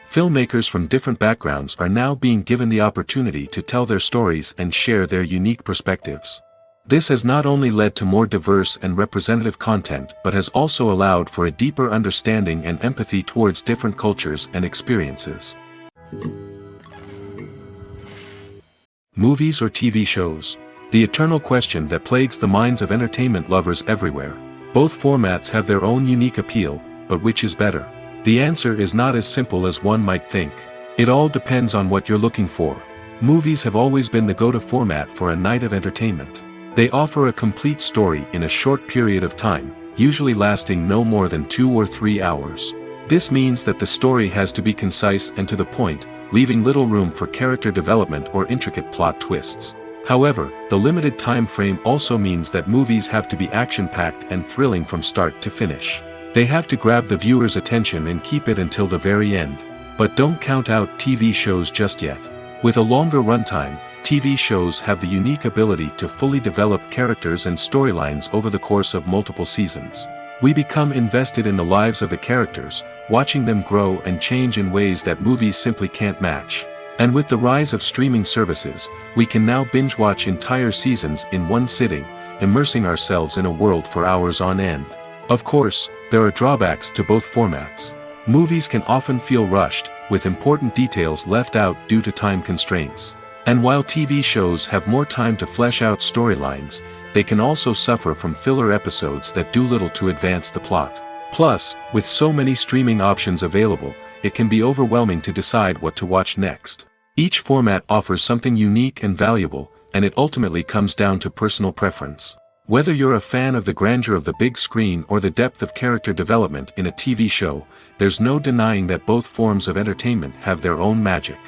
Filmmakers from different backgrounds are now being given the opportunity to tell their stories and share their unique perspectives. This has not only led to more diverse and representative content but has also allowed for a deeper understanding and empathy towards different cultures and experiences. Movies or TV shows? The eternal question that plagues the minds of entertainment lovers everywhere. Both formats have their own unique appeal, but which is better? The answer is not as simple as one might think. It all depends on what you're looking for. Movies have always been the go-to format for a night of entertainment. They offer a complete story in a short period of time, usually lasting no more than 2 or 3 hours. This means that the story has to be concise and to the point, leaving little room for character development or intricate plot twists. However, the limited time frame also means that movies have to be action-packed and thrilling from start to finish. They have to grab the viewer's attention and keep it until the very end. But don't count out TV shows just yet. With a longer runtime, TV shows have the unique ability to fully develop characters and storylines over the course of multiple seasons. We become invested in the lives of the characters, watching them grow and change in ways that movies simply can't match. And with the rise of streaming services, we can now binge-watch entire seasons in one sitting, immersing ourselves in a world for hours on end. Of course, there are drawbacks to both formats. Movies can often feel rushed, with important details left out due to time constraints. And while TV shows have more time to flesh out storylines, they can also suffer from filler episodes that do little to advance the plot. Plus, with so many streaming options available, it can be overwhelming to decide what to watch next. Each format offers something unique and valuable, and it ultimately comes down to personal preference. Whether you're a fan of the grandeur of the big screen or the depth of character development in a TV show, there's no denying that both forms of entertainment have their own magic.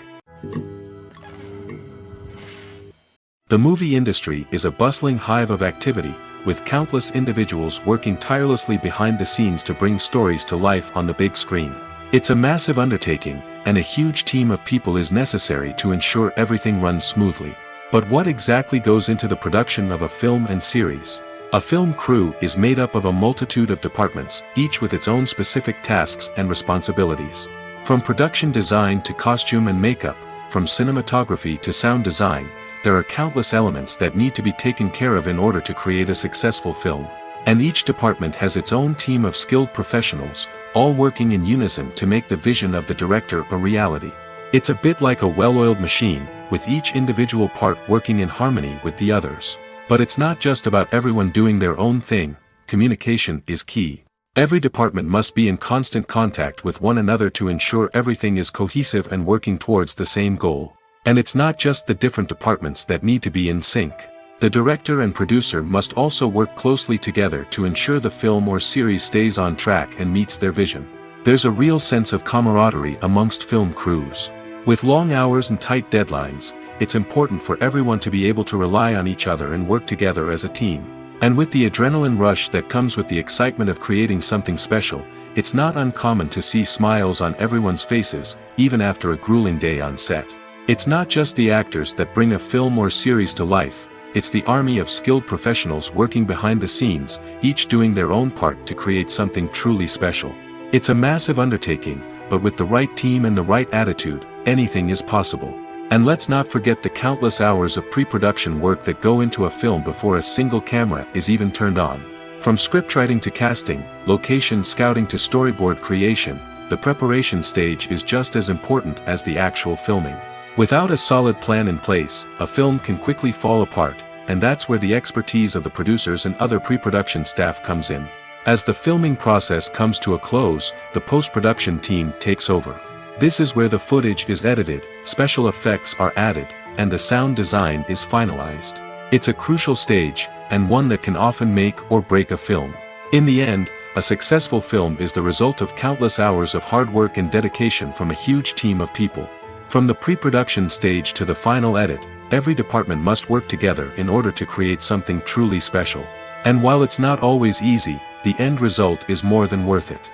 The movie industry is a bustling hive of activity, with countless individuals working tirelessly behind the scenes to bring stories to life on the big screen. It's a massive undertaking, and a huge team of people is necessary to ensure everything runs smoothly. But what exactly goes into the production of a film and series? A film crew is made up of a multitude of departments, each with its own specific tasks and responsibilities. From production design to costume and makeup, from cinematography to sound design, there are countless elements that need to be taken care of in order to create a successful film. And each department has its own team of skilled professionals, all working in unison to make the vision of the director a reality. It's a bit like a well-oiled machine, with each individual part working in harmony with the others. But it's not just about everyone doing their own thing. Communication is key. Every department must be in constant contact with one another to ensure everything is cohesive and working towards the same goal. And it's not just the different departments that need to be in sync. The director and producer must also work closely together to ensure the film or series stays on track and meets their vision. There's a real sense of camaraderie amongst film crews. With long hours and tight deadlines, it's important for everyone to be able to rely on each other and work together as a team. And with the adrenaline rush that comes with the excitement of creating something special, it's not uncommon to see smiles on everyone's faces, even after a grueling day on set. It's not just the actors that bring a film or series to life, it's the army of skilled professionals working behind the scenes, each doing their own part to create something truly special. It's a massive undertaking, but with the right team and the right attitude, anything is possible. And let's not forget the countless hours of pre-production work that go into a film before a single camera is even turned on. From scriptwriting to casting, location scouting to storyboard creation, the preparation stage is just as important as the actual filming. Without a solid plan in place, a film can quickly fall apart, and that's where the expertise of the producers and other pre-production staff comes in. As the filming process comes to a close, the post-production team takes over. This is where the footage is edited, special effects are added, and the sound design is finalized. It's a crucial stage, and one that can often make or break a film. In the end, a successful film is the result of countless hours of hard work and dedication from a huge team of people. From the pre-production stage to the final edit, every department must work together in order to create something truly special. And while it's not always easy, the end result is more than worth it.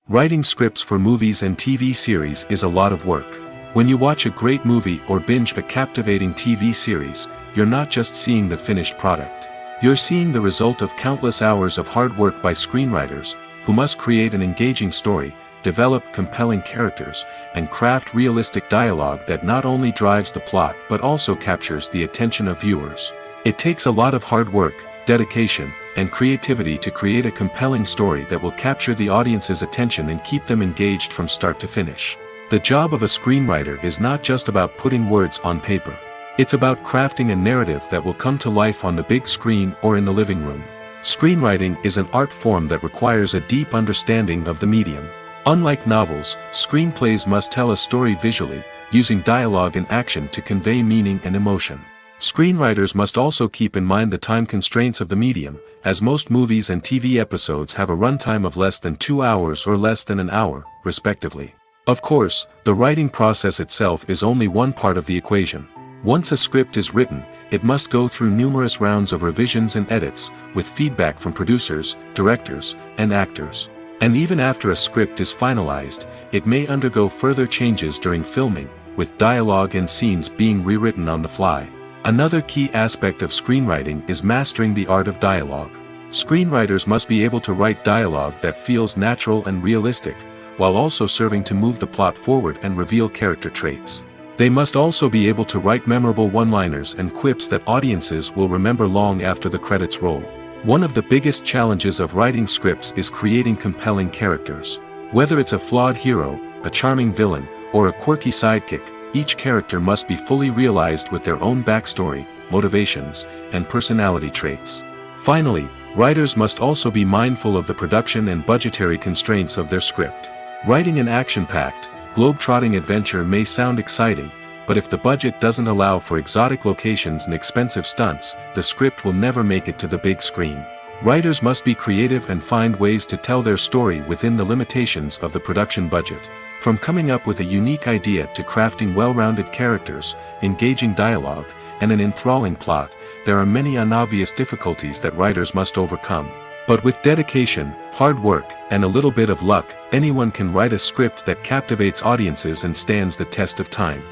Writing scripts for movies and TV series is a lot of work. When you watch a great movie or binge a captivating TV series, you're not just seeing the finished product. You're seeing the result of countless hours of hard work by screenwriters, who must create an engaging story, develop compelling characters, and craft realistic dialogue that not only drives the plot but also captures the attention of viewers. It takes a lot of hard work, dedication, and creativity to create a compelling story that will capture the audience's attention and keep them engaged from start to finish. The job of a screenwriter is not just about putting words on paper. It's about crafting a narrative that will come to life on the big screen or in the living room. Screenwriting is an art form that requires a deep understanding of the medium. Unlike novels, screenplays must tell a story visually, using dialogue and action to convey meaning and emotion. Screenwriters must also keep in mind the time constraints of the medium, as most movies and TV episodes have a runtime of less than 2 hours or less than an hour, respectively. Of course, the writing process itself is only one part of the equation. Once a script is written, it must go through numerous rounds of revisions and edits, with feedback from producers, directors, and actors. And even after a script is finalized, it may undergo further changes during filming, with dialogue and scenes being rewritten on the fly. Another key aspect of screenwriting is mastering the art of dialogue. Screenwriters must be able to write dialogue that feels natural and realistic, while also serving to move the plot forward and reveal character traits. They must also be able to write memorable one-liners and quips that audiences will remember long after the credits roll. One of the biggest challenges of writing scripts is creating compelling characters. Whether it's a flawed hero, a charming villain, or a quirky sidekick, each character must be fully realized with their own backstory, motivations, and personality traits. Finally, writers must also be mindful of the production and budgetary constraints of their script. Writing an action-packed, globe-trotting adventure may sound exciting, but if the budget doesn't allow for exotic locations and expensive stunts, the script will never make it to the big screen. Writers must be creative and find ways to tell their story within the limitations of the production budget. From coming up with a unique idea to crafting well-rounded characters, engaging dialogue, and an enthralling plot, there are many unobvious difficulties that writers must overcome. But with dedication, hard work, and a little bit of luck, anyone can write a script that captivates audiences and stands the test of time.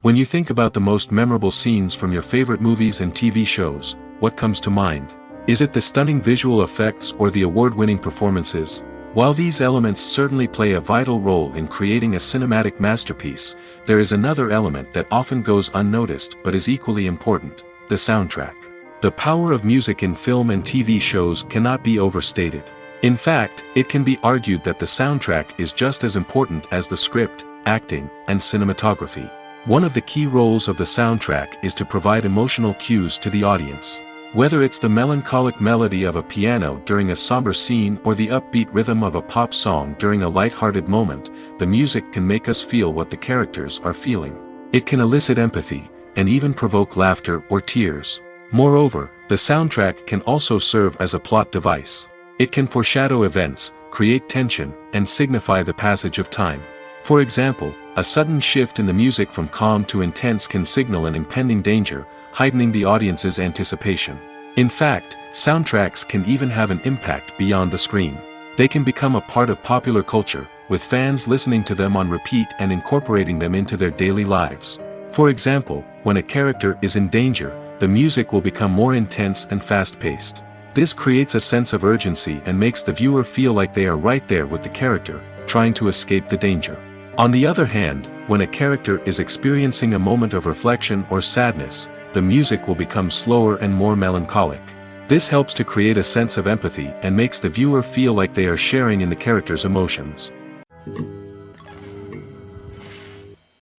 When you think about the most memorable scenes from your favorite movies and TV shows, what comes to mind? Is it the stunning visual effects or the award-winning performances? While these elements certainly play a vital role in creating a cinematic masterpiece, there is another element that often goes unnoticed but is equally important: the soundtrack. The power of music in film and TV shows cannot be overstated. In fact, it can be argued that the soundtrack is just as important as the script, acting, and cinematography. One of the key roles of the soundtrack is to provide emotional cues to the audience. Whether it's the melancholic melody of a piano during a somber scene or the upbeat rhythm of a pop song during a light-hearted moment, the music can make us feel what the characters are feeling. It can elicit empathy, and even provoke laughter or tears. Moreover, the soundtrack can also serve as a plot device. It can foreshadow events, create tension, and signify the passage of time. For example, a sudden shift in the music from calm to intense can signal an impending danger, heightening the audience's anticipation. In fact, soundtracks can even have an impact beyond the screen. They can become a part of popular culture, with fans listening to them on repeat and incorporating them into their daily lives. For example, when a character is in danger, the music will become more intense and fast-paced. This creates a sense of urgency and makes the viewer feel like they are right there with the character, trying to escape the danger. On the other hand, when a character is experiencing a moment of reflection or sadness, the music will become slower and more melancholic. This helps to create a sense of empathy and makes the viewer feel like they are sharing in the character's emotions.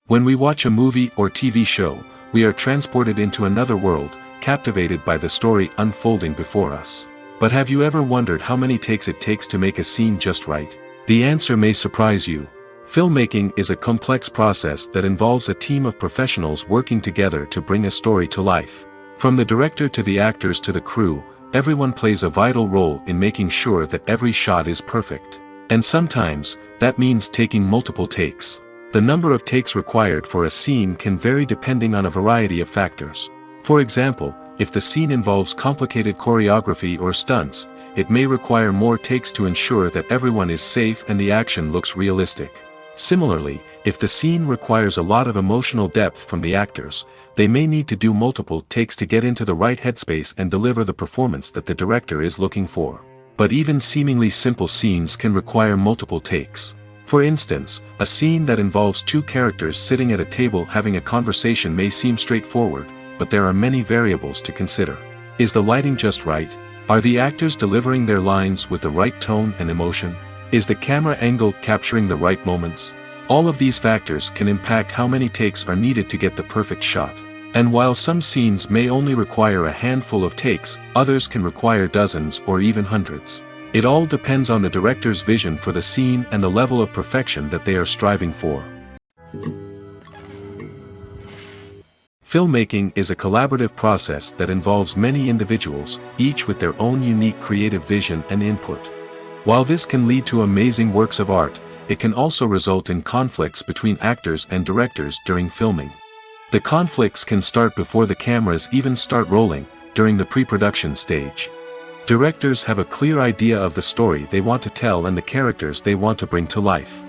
When we watch a movie or TV show, we are transported into another world, captivated by the story unfolding before us. But have you ever wondered how many takes it takes to make a scene just right? The answer may surprise you. Filmmaking is a complex process that involves a team of professionals working together to bring a story to life. From the director to the actors to the crew, everyone plays a vital role in making sure that every shot is perfect. And sometimes, that means taking multiple takes. The number of takes required for a scene can vary depending on a variety of factors. For example, if the scene involves complicated choreography or stunts, it may require more takes to ensure that everyone is safe and the action looks realistic. Similarly, if the scene requires a lot of emotional depth from the actors, they may need to do multiple takes to get into the right headspace and deliver the performance that the director is looking for. But even seemingly simple scenes can require multiple takes. For instance, a scene that involves two characters sitting at a table having a conversation may seem straightforward, but there are many variables to consider. Is the lighting just right? Are the actors delivering their lines with the right tone and emotion? Is the camera angle capturing the right moments? All of these factors can impact how many takes are needed to get the perfect shot. And while some scenes may only require a handful of takes, others can require dozens or even hundreds. It all depends on the director's vision for the scene and the level of perfection that they are striving for. Filmmaking is a collaborative process that involves many individuals, each with their own unique creative vision and input. While this can lead to amazing works of art, it can also result in conflicts between actors and directors during filming. The conflicts can start before the cameras even start rolling, during the pre-production stage. Directors have a clear idea of the story they want to tell and the characters they want to bring to life.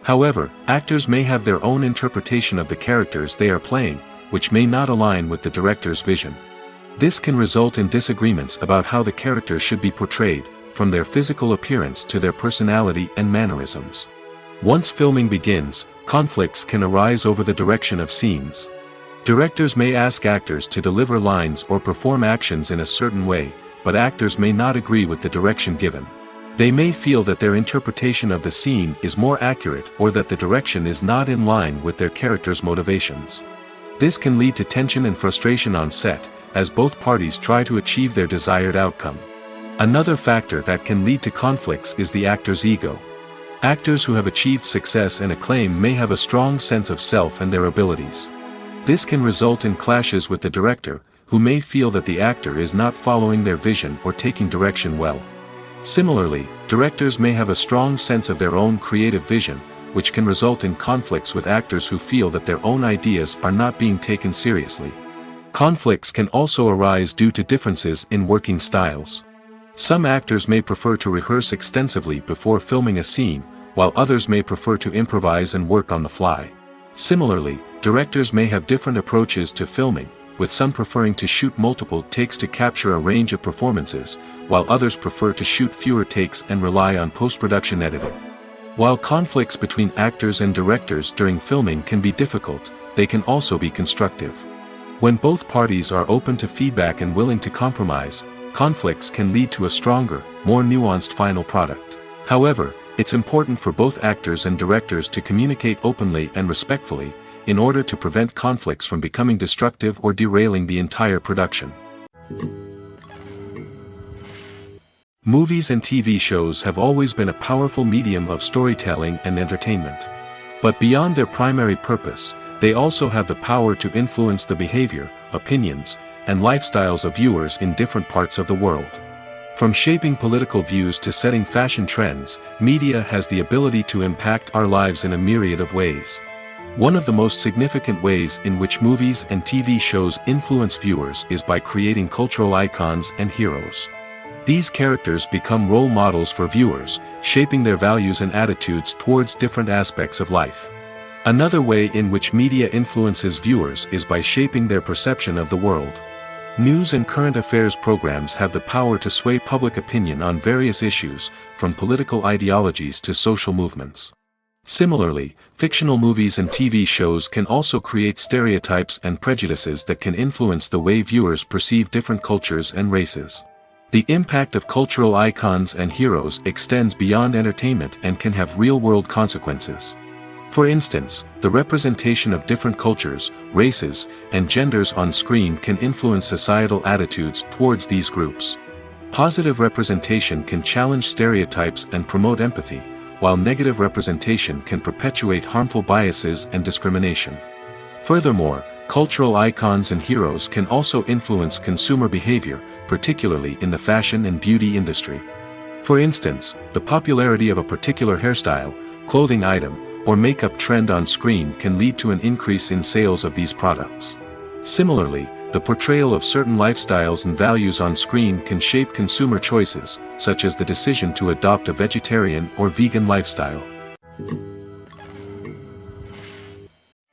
However, actors may have their own interpretation of the characters they are playing, which may not align with the director's vision. This can result in disagreements about how the characters should be portrayed, from their physical appearance to their personality and mannerisms. Once filming begins, conflicts can arise over the direction of scenes. Directors may ask actors to deliver lines or perform actions in a certain way, but actors may not agree with the direction given. They may feel that their interpretation of the scene is more accurate or that the direction is not in line with their character's motivations. This can lead to tension and frustration on set, as both parties try to achieve their desired outcome. Another factor that can lead to conflicts is the actor's ego. Actors who have achieved success and acclaim may have a strong sense of self and their abilities. This can result in clashes with the director, who may feel that the actor is not following their vision or taking direction well. Similarly, directors may have a strong sense of their own creative vision, which can result in conflicts with actors who feel that their own ideas are not being taken seriously. Conflicts can also arise due to differences in working styles. Some actors may prefer to rehearse extensively before filming a scene, while others may prefer to improvise and work on the fly. Similarly, directors may have different approaches to filming, with some preferring to shoot multiple takes to capture a range of performances, while others prefer to shoot fewer takes and rely on post-production editing. While conflicts between actors and directors during filming can be difficult, they can also be constructive. When both parties are open to feedback and willing to compromise, conflicts can lead to a stronger, more nuanced final product. However, it's important for both actors and directors to communicate openly and respectfully, in order to prevent conflicts from becoming destructive or derailing the entire production. Movies and TV shows have always been a powerful medium of storytelling and entertainment. But beyond their primary purpose, they also have the power to influence the behavior, opinions, and lifestyles of viewers in different parts of the world. From shaping political views to setting fashion trends, media has the ability to impact our lives in a myriad of ways. One of the most significant ways in which movies and TV shows influence viewers is by creating cultural icons and heroes. These characters become role models for viewers, shaping their values and attitudes towards different aspects of life. Another way in which media influences viewers is by shaping their perception of the world. News and current affairs programs have the power to sway public opinion on various issues, from political ideologies to social movements. Similarly, fictional movies and TV shows can also create stereotypes and prejudices that can influence the way viewers perceive different cultures and races. The impact of cultural icons and heroes extends beyond entertainment and can have real-world consequences. For instance, the representation of different cultures, races, and genders on screen can influence societal attitudes towards these groups. Positive representation can challenge stereotypes and promote empathy, while negative representation can perpetuate harmful biases and discrimination. Furthermore, cultural icons and heroes can also influence consumer behavior, particularly in the fashion and beauty industry. For instance, the popularity of a particular hairstyle, clothing item, or makeup trend on screen can lead to an increase in sales of these products. Similarly, the portrayal of certain lifestyles and values on screen can shape consumer choices, such as the decision to adopt a vegetarian or vegan lifestyle.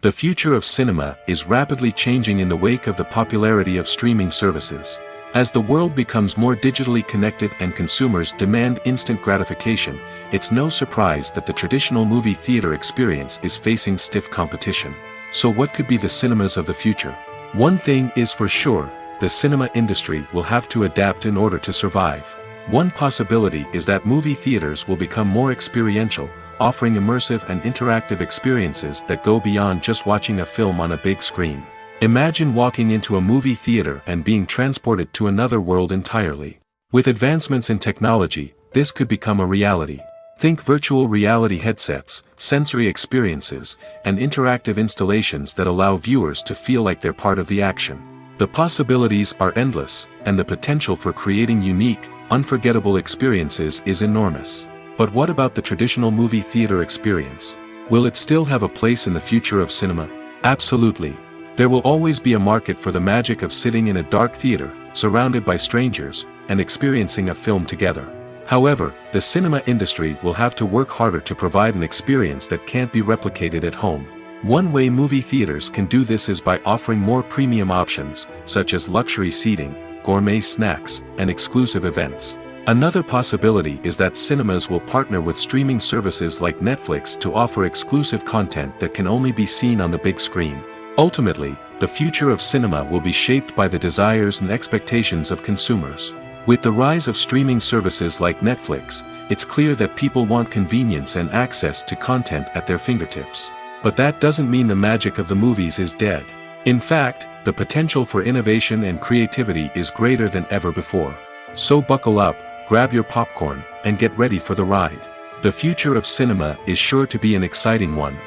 The future of cinema is rapidly changing in the wake of the popularity of streaming services. As the world becomes more digitally connected and consumers demand instant gratification, it's no surprise that the traditional movie theater experience is facing stiff competition. So what could be the cinemas of the future? One thing is for sure, the cinema industry will have to adapt in order to survive. One possibility is that movie theaters will become more experiential, offering immersive and interactive experiences that go beyond just watching a film on a big screen. Imagine walking into a movie theater and being transported to another world entirely. With advancements in technology, this could become a reality. Think virtual reality headsets, sensory experiences, and interactive installations that allow viewers to feel like they're part of the action. The possibilities are endless, and the potential for creating unique, unforgettable experiences is enormous. But what about the traditional movie theater experience? Will it still have a place in the future of cinema? Absolutely. There will always be a market for the magic of sitting in a dark theater, surrounded by strangers, and experiencing a film together. However, the cinema industry will have to work harder to provide an experience that can't be replicated at home. One way movie theaters can do this is by offering more premium options, such as luxury seating, gourmet snacks, and exclusive events. Another possibility is that cinemas will partner with streaming services like Netflix to offer exclusive content that can only be seen on the big screen. Ultimately, the future of cinema will be shaped by the desires and expectations of consumers. With the rise of streaming services like Netflix, it's clear that people want convenience and access to content at their fingertips. But that doesn't mean the magic of the movies is dead. In fact, the potential for innovation and creativity is greater than ever before. So buckle up, grab your popcorn, and get ready for the ride. The future of cinema is sure to be an exciting one.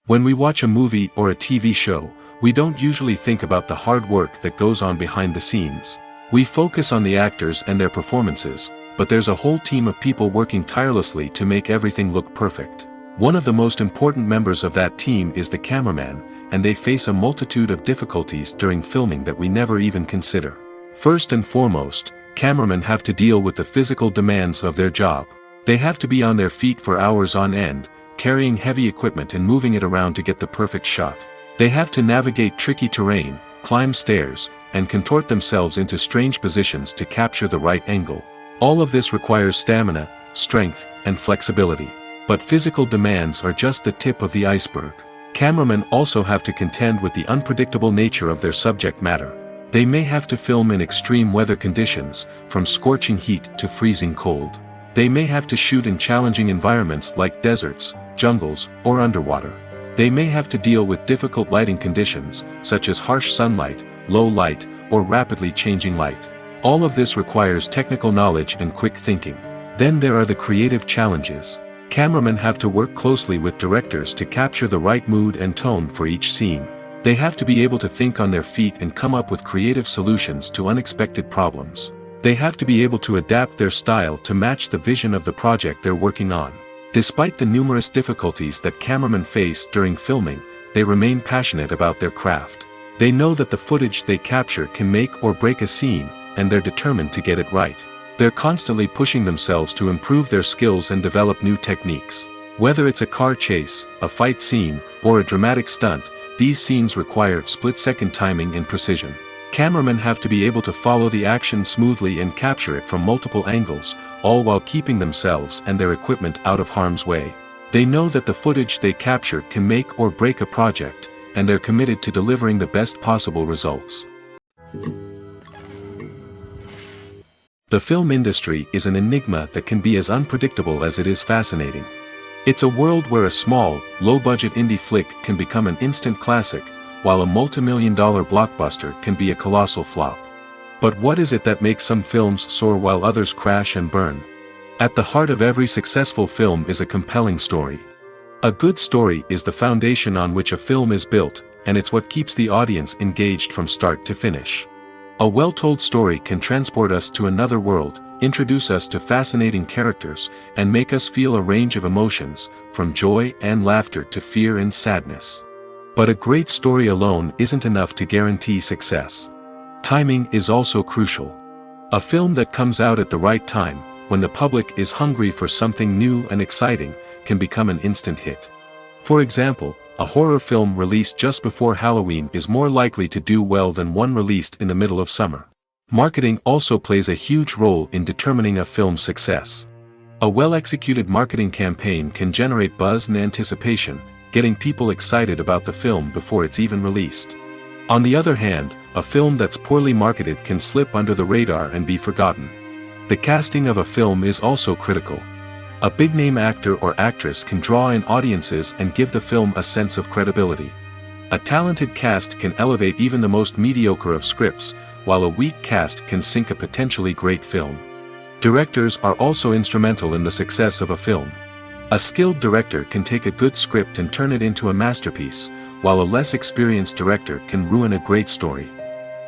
When we watch a movie or a TV show, we don't usually think about the hard work that goes on behind the scenes. We focus on the actors and their performances, but there's a whole team of people working tirelessly to make everything look perfect. One of the most important members of that team is the cameraman, and they face a multitude of difficulties during filming that we never even consider. First and foremost, cameramen have to deal with the physical demands of their job. They have to be on their feet for hours on end, carrying heavy equipment and moving it around to get the perfect shot. They have to navigate tricky terrain, climb stairs, and contort themselves into strange positions to capture the right angle. All of this requires stamina, strength, and flexibility. But physical demands are just the tip of the iceberg. Cameramen also have to contend with the unpredictable nature of their subject matter. They may have to film in extreme weather conditions, from scorching heat to freezing cold. They may have to shoot in challenging environments like deserts, jungles, or underwater. They may have to deal with difficult lighting conditions, such as harsh sunlight, low light, or rapidly changing light. All of this requires technical knowledge and quick thinking. Then there are the creative challenges. Cameramen have to work closely with directors to capture the right mood and tone for each scene. They have to be able to think on their feet and come up with creative solutions to unexpected problems. They have to be able to adapt their style to match the vision of the project they're working on. Despite the numerous difficulties that cameramen face during filming, they remain passionate about their craft. They know that the footage they capture can make or break a scene, and they're determined to get it right. They're constantly pushing themselves to improve their skills and develop new techniques. Whether it's a car chase, a fight scene, or a dramatic stunt, these scenes require split-second timing and precision. Cameramen have to be able to follow the action smoothly and capture it from multiple angles, all while keeping themselves and their equipment out of harm's way. They know that the footage they capture can make or break a project, and they're committed to delivering the best possible results. The film industry is an enigma that can be as unpredictable as it is fascinating. It's a world where a small, low-budget indie flick can become an instant classic, while a multi-million-dollar blockbuster can be a colossal flop. But what is it that makes some films soar while others crash and burn? At the heart of every successful film is a compelling story. A good story is the foundation on which a film is built, and it's what keeps the audience engaged from start to finish. A well-told story can transport us to another world, introduce us to fascinating characters, and make us feel a range of emotions, from joy and laughter to fear and sadness. But a great story alone isn't enough to guarantee success. Timing is also crucial. A film that comes out at the right time, when the public is hungry for something new and exciting, can become an instant hit. For example, a horror film released just before Halloween is more likely to do well than one released in the middle of summer. Marketing also plays a huge role in determining a film's success. A well-executed marketing campaign can generate buzz and anticipation, getting people excited about the film before it's even released. On the other hand, a film that's poorly marketed can slip under the radar and be forgotten. The casting of a film is also critical. A big-name actor or actress can draw in audiences and give the film a sense of credibility. A talented cast can elevate even the most mediocre of scripts, while a weak cast can sink a potentially great film. Directors are also instrumental in the success of a film. A skilled director can take a good script and turn it into a masterpiece, while a less experienced director can ruin a great story.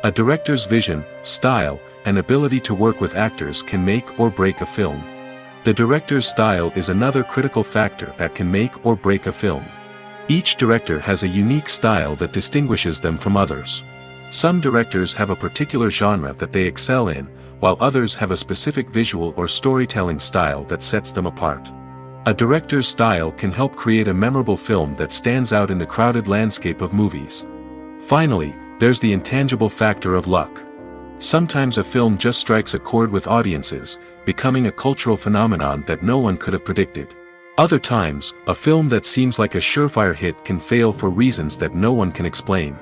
A director's vision, style, and ability to work with actors can make or break a film. The director's style is another critical factor that can make or break a film. Each director has a unique style that distinguishes them from others. Some directors have a particular genre that they excel in, while others have a specific visual or storytelling style that sets them apart. A director's style can help create a memorable film that stands out in the crowded landscape of movies. Finally, there's the intangible factor of luck. Sometimes a film just strikes a chord with audiences, becoming a cultural phenomenon that no one could have predicted. Other times, a film that seems like a surefire hit can fail for reasons that no one can explain.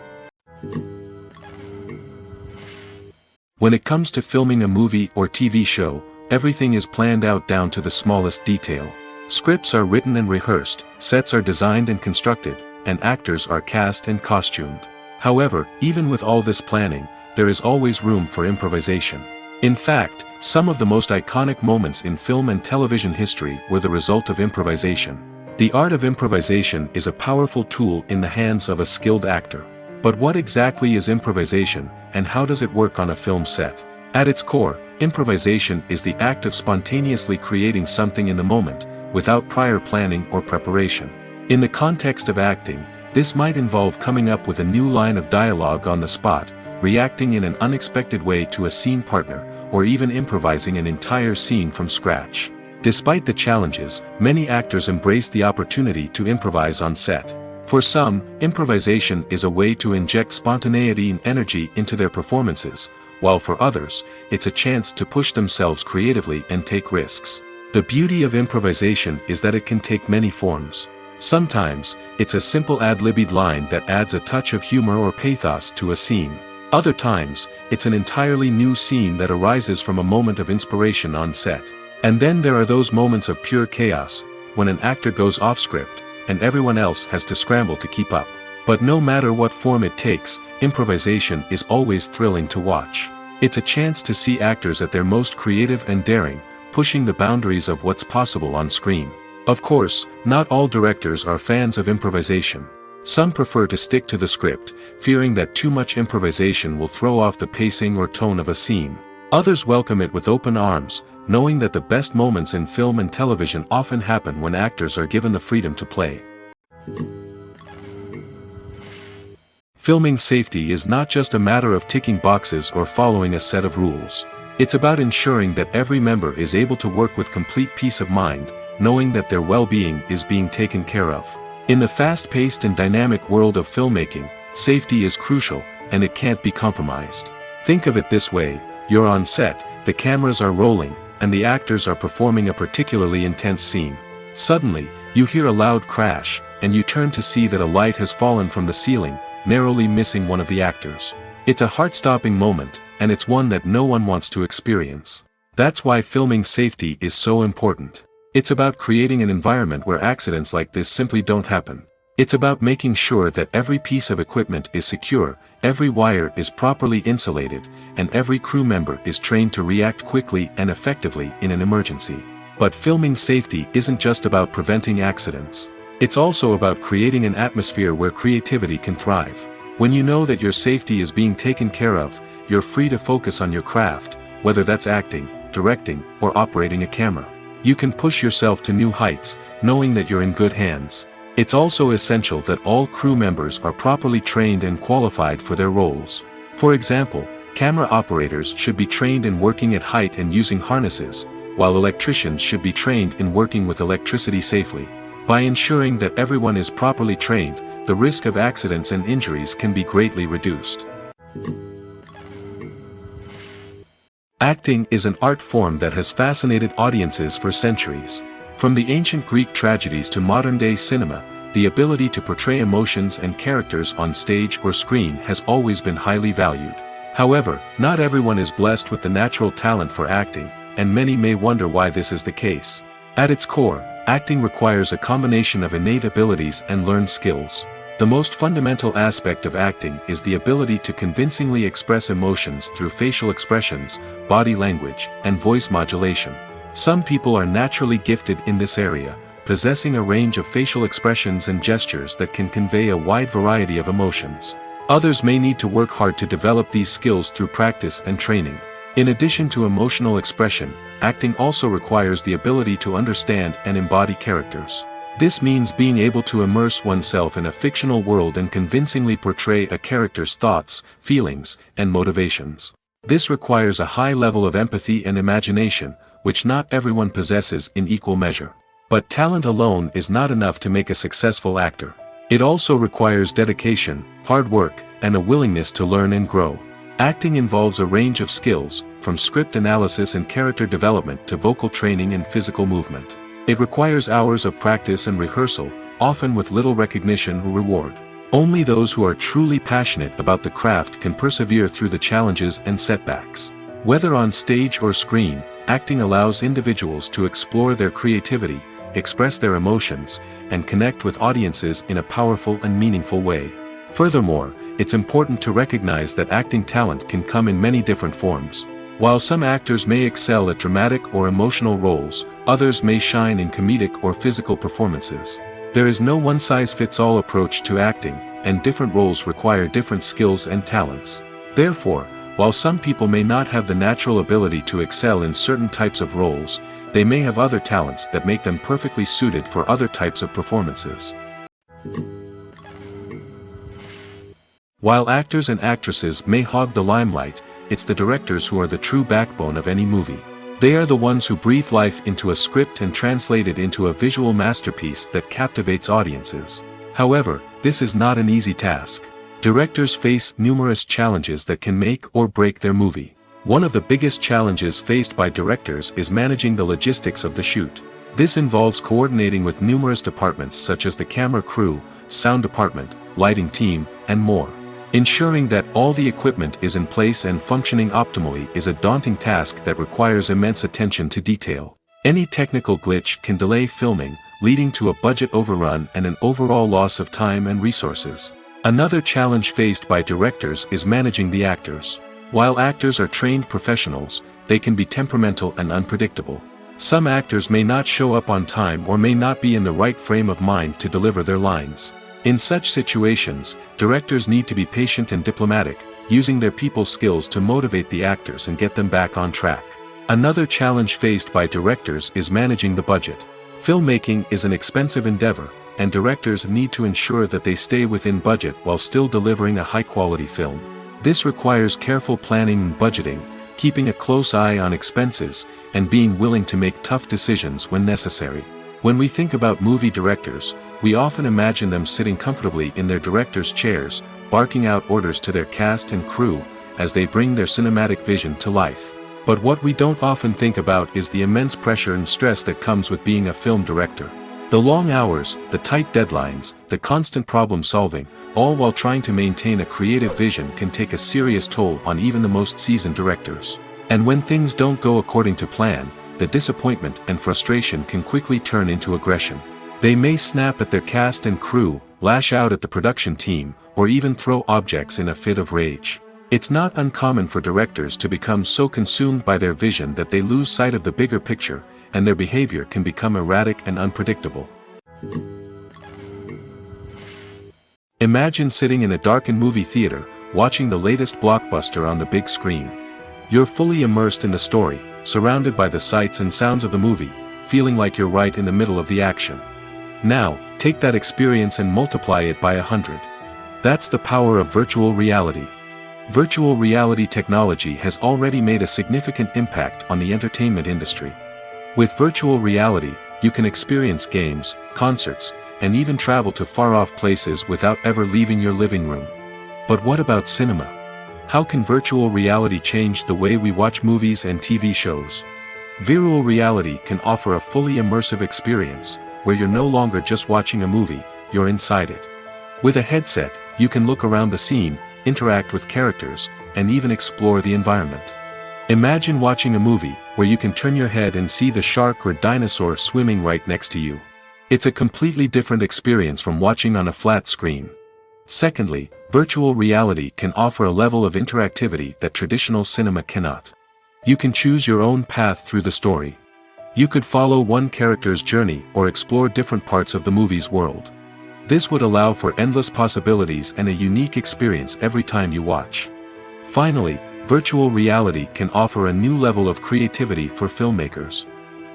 When it comes to filming a movie or TV show, everything is planned out down to the smallest detail. Scripts are written and rehearsed, sets are designed and constructed, and actors are cast and costumed. However, even with all this planning, there is always room for improvisation. In fact, some of the most iconic moments in film and television history were the result of improvisation. The art of improvisation is a powerful tool in the hands of a skilled actor. But what exactly is improvisation, and how does it work on a film set? At its core, improvisation is the act of spontaneously creating something in the moment, without prior planning or preparation. In the context of acting, this might involve coming up with a new line of dialogue on the spot, reacting in an unexpected way to a scene partner, or even improvising an entire scene from scratch. Despite the challenges, many actors embrace the opportunity to improvise on set. For some, improvisation is a way to inject spontaneity and energy into their performances, while for others, it's a chance to push themselves creatively and take risks. The beauty of improvisation is that it can take many forms. Sometimes, it's a simple ad-libbed line that adds a touch of humor or pathos to a scene. Other times, it's an entirely new scene that arises from a moment of inspiration on set. And then there are those moments of pure chaos, when an actor goes off script, and everyone else has to scramble to keep up. But no matter what form it takes, improvisation is always thrilling to watch. It's a chance to see actors at their most creative and daring, pushing the boundaries of what's possible on screen. Of course, not all directors are fans of improvisation. Some prefer to stick to the script, fearing that too much improvisation will throw off the pacing or tone of a scene. Others welcome it with open arms, knowing that the best moments in film and television often happen when actors are given the freedom to play. Filming safety is not just a matter of ticking boxes or following a set of rules. It's about ensuring that every member is able to work with complete peace of mind, knowing that their well-being is being taken care of. In the fast-paced and dynamic world of filmmaking, safety is crucial, and it can't be compromised. Think of it this way: you're on set, the cameras are rolling, and the actors are performing a particularly intense scene. Suddenly, you hear a loud crash, and you turn to see that a light has fallen from the ceiling, narrowly missing one of the actors. It's a heart-stopping moment, and it's one that no one wants to experience. That's why filming safety is so important. It's about creating an environment where accidents like this simply don't happen. It's about making sure that every piece of equipment is secure, every wire is properly insulated, and every crew member is trained to react quickly and effectively in an emergency. But filming safety isn't just about preventing accidents. It's also about creating an atmosphere where creativity can thrive. When you know that your safety is being taken care of, you're free to focus on your craft, whether that's acting, directing, or operating a camera. You can push yourself to new heights, knowing that you're in good hands. It's also essential that all crew members are properly trained and qualified for their roles. For example, camera operators should be trained in working at height and using harnesses, while electricians should be trained in working with electricity safely. By ensuring that everyone is properly trained, the risk of accidents and injuries can be greatly reduced. Acting is an art form that has fascinated audiences for centuries. From the ancient Greek tragedies to modern-day cinema, the ability to portray emotions and characters on stage or screen has always been highly valued. However, not everyone is blessed with the natural talent for acting, and many may wonder why this is the case. At its core, acting requires a combination of innate abilities and learned skills. The most fundamental aspect of acting is the ability to convincingly express emotions through facial expressions, body language, and voice modulation. Some people are naturally gifted in this area, possessing a range of facial expressions and gestures that can convey a wide variety of emotions. Others may need to work hard to develop these skills through practice and training. In addition to emotional expression, acting also requires the ability to understand and embody characters. This means being able to immerse oneself in a fictional world and convincingly portray a character's thoughts, feelings, and motivations. This requires a high level of empathy and imagination, which not everyone possesses in equal measure. But talent alone is not enough to make a successful actor. It also requires dedication, hard work, and a willingness to learn and grow. Acting involves a range of skills, from script analysis and character development to vocal training and physical movement. It requires hours of practice and rehearsal, often with little recognition or reward. Only those who are truly passionate about the craft can persevere through the challenges and setbacks. Whether on stage or screen, acting allows individuals to explore their creativity, express their emotions, and connect with audiences in a powerful and meaningful way. Furthermore, it's important to recognize that acting talent can come in many different forms. While some actors may excel at dramatic or emotional roles, others may shine in comedic or physical performances. There is no one-size-fits-all approach to acting, and different roles require different skills and talents. Therefore, while some people may not have the natural ability to excel in certain types of roles, they may have other talents that make them perfectly suited for other types of performances. While actors and actresses may hog the limelight, it's the directors who are the true backbone of any movie. They are the ones who breathe life into a script and translate it into a visual masterpiece that captivates audiences. However, this is not an easy task. Directors face numerous challenges that can make or break their movie. One of the biggest challenges faced by directors is managing the logistics of the shoot. This involves coordinating with numerous departments such as the camera crew, sound department, lighting team, and more. Ensuring that all the equipment is in place and functioning optimally is a daunting task that requires immense attention to detail. Any technical glitch can delay filming, leading to a budget overrun and an overall loss of time and resources. Another challenge faced by directors is managing the actors. While actors are trained professionals, they can be temperamental and unpredictable. Some actors may not show up on time or may not be in the right frame of mind to deliver their lines. In such situations, directors need to be patient and diplomatic, using their people skills to motivate the actors and get them back on track. Another challenge faced by directors is managing the budget. Filmmaking is an expensive endeavor, and directors need to ensure that they stay within budget while still delivering a high-quality film. This requires careful planning and budgeting, keeping a close eye on expenses, and being willing to make tough decisions when necessary. When we think about movie directors, we often imagine them sitting comfortably in their director's chairs, barking out orders to their cast and crew, as they bring their cinematic vision to life. But what we don't often think about is the immense pressure and stress that comes with being a film director. The long hours, the tight deadlines, the constant problem solving, all while trying to maintain a creative vision can take a serious toll on even the most seasoned directors. And when things don't go according to plan, the disappointment and frustration can quickly turn into aggression. They may snap at their cast and crew, lash out at the production team, or even throw objects in a fit of rage. It's not uncommon for directors to become so consumed by their vision that they lose sight of the bigger picture, and their behavior can become erratic and unpredictable. Imagine sitting in a darkened movie theater, watching the latest blockbuster on the big screen. You're fully immersed in the story, surrounded by the sights and sounds of the movie, feeling like you're right in the middle of the action. Now, take that experience and multiply it by 100. That's the power of virtual reality. Virtual reality technology has already made a significant impact on the entertainment industry. With virtual reality, you can experience games, concerts, and even travel to far-off places without ever leaving your living room. But what about cinema? How can virtual reality change the way we watch movies and TV shows? Virtual reality can offer a fully immersive experience, where you're no longer just watching a movie, you're inside it. With a headset, you can look around the scene, interact with characters, and even explore the environment. Imagine watching a movie where you can turn your head and see the shark or dinosaur swimming right next to you. It's a completely different experience from watching on a flat screen. Secondly, virtual reality can offer a level of interactivity that traditional cinema cannot. You can choose your own path through the story. You could follow one character's journey or explore different parts of the movie's world. This would allow for endless possibilities and a unique experience every time you watch. Finally, virtual reality can offer a new level of creativity for filmmakers.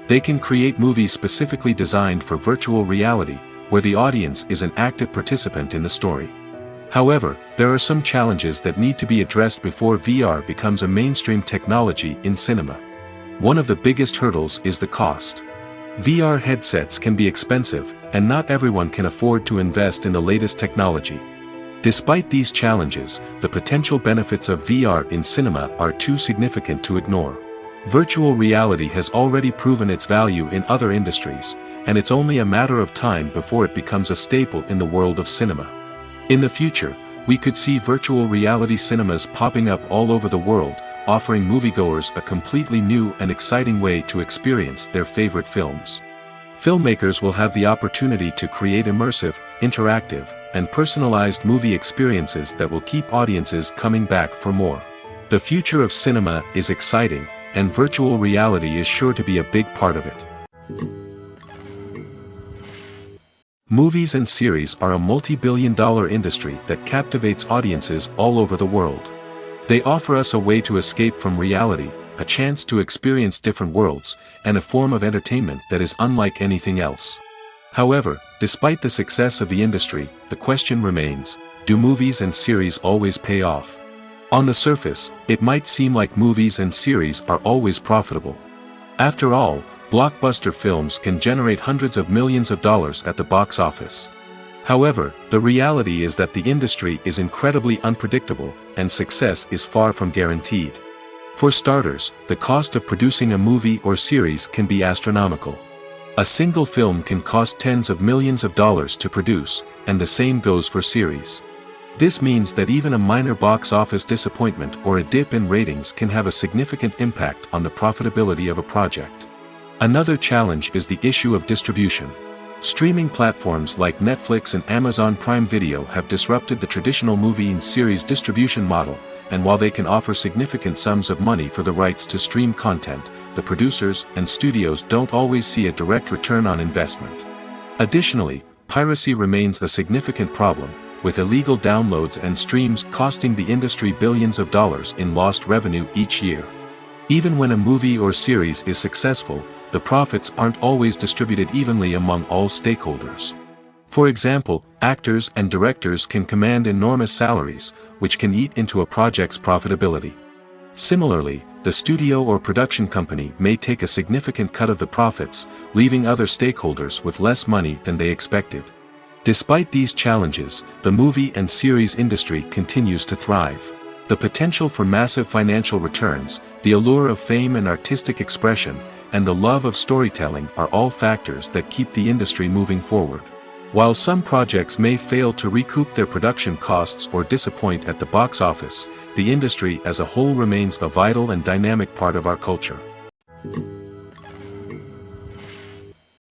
They can create movies specifically designed for virtual reality, where the audience is an active participant in the story. However, there are some challenges that need to be addressed before VR becomes a mainstream technology in cinema. One of the biggest hurdles is the cost. VR headsets can be expensive, and not everyone can afford to invest in the latest technology. Despite these challenges, the potential benefits of VR in cinema are too significant to ignore. Virtual reality has already proven its value in other industries, and it's only a matter of time before it becomes a staple in the world of cinema. In the future, we could see virtual reality cinemas popping up all over the world, offering moviegoers a completely new and exciting way to experience their favorite films. Filmmakers will have the opportunity to create immersive, interactive, and personalized movie experiences that will keep audiences coming back for more. The future of cinema is exciting, and virtual reality is sure to be a big part of it. Movies and series are a multi-billion-dollar industry that captivates audiences all over the world. They offer us a way to escape from reality, a chance to experience different worlds, and a form of entertainment that is unlike anything else. However, despite the success of the industry, the question remains, do movies and series always pay off? On the surface, it might seem like movies and series are always profitable. After all, blockbuster films can generate hundreds of millions of dollars at the box office. However, the reality is that the industry is incredibly unpredictable, and success is far from guaranteed. For starters, the cost of producing a movie or series can be astronomical. A single film can cost tens of millions of dollars to produce, and the same goes for series. This means that even a minor box office disappointment or a dip in ratings can have a significant impact on the profitability of a project. Another challenge is the issue of distribution. Streaming platforms like Netflix and Amazon Prime Video have disrupted the traditional movie and series distribution model, and while they can offer significant sums of money for the rights to stream content, the producers and studios don't always see a direct return on investment. Additionally, piracy remains a significant problem, with illegal downloads and streams costing the industry billions of dollars in lost revenue each year. Even when a movie or series is successful, the profits aren't always distributed evenly among all stakeholders. For example, actors and directors can command enormous salaries, which can eat into a project's profitability. Similarly, the studio or production company may take a significant cut of the profits, leaving other stakeholders with less money than they expected. Despite these challenges, the movie and series industry continues to thrive. The potential for massive financial returns, the allure of fame and artistic expression, and the love of storytelling are all factors that keep the industry moving forward. While some projects may fail to recoup their production costs or disappoint at the box office, the industry as a whole remains a vital and dynamic part of our culture.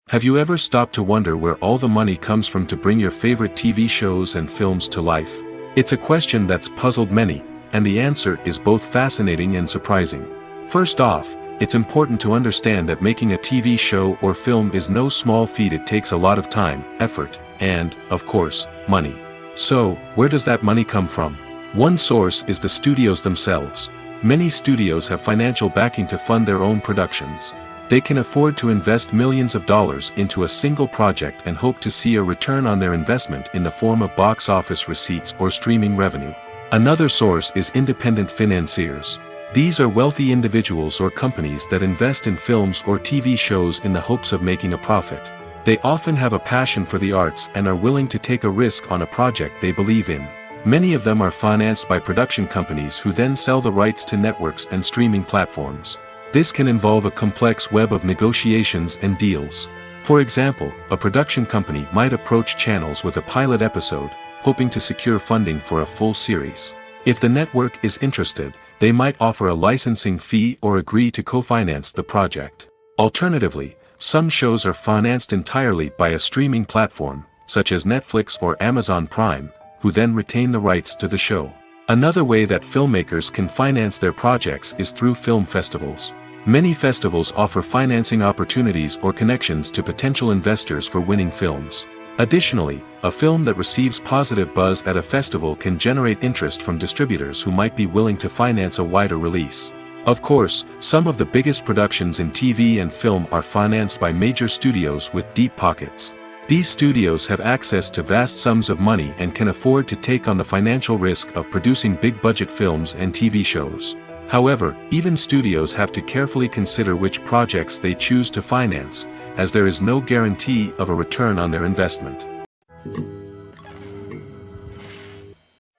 Have you ever stopped to wonder where all the money comes from to bring your favorite TV shows and films to life? It's a question that's puzzled many, and the answer is both fascinating and surprising. First off, it's important to understand that making a TV show or film is no small feat. It takes a lot of time, effort, and, of course, money. So, where does that money come from? One source is the studios themselves. Many studios have financial backing to fund their own productions. They can afford to invest millions of dollars into a single project and hope to see a return on their investment in the form of box office receipts or streaming revenue. Another source is independent financiers. These are wealthy individuals or companies that invest in films or TV shows in the hopes of making a profit. They often have a passion for the arts and are willing to take a risk on a project they believe in. Many of them are financed by production companies who then sell the rights to networks and streaming platforms. This can involve a complex web of negotiations and deals. For example, a production company might approach channels with a pilot episode, hoping to secure funding for a full series. If the network is interested, they might offer a licensing fee or agree to co-finance the project. Alternatively, some shows are financed entirely by a streaming platform, such as Netflix or Amazon Prime, who then retain the rights to the show. Another way that filmmakers can finance their projects is through film festivals. Many festivals offer financing opportunities or connections to potential investors for winning films. Additionally, a film that receives positive buzz at a festival can generate interest from distributors who might be willing to finance a wider release. Of course, some of the biggest productions in TV and film are financed by major studios with deep pockets. These studios have access to vast sums of money and can afford to take on the financial risk of producing big-budget films and TV shows. However, even studios have to carefully consider which projects they choose to finance, as there is no guarantee of a return on their investment.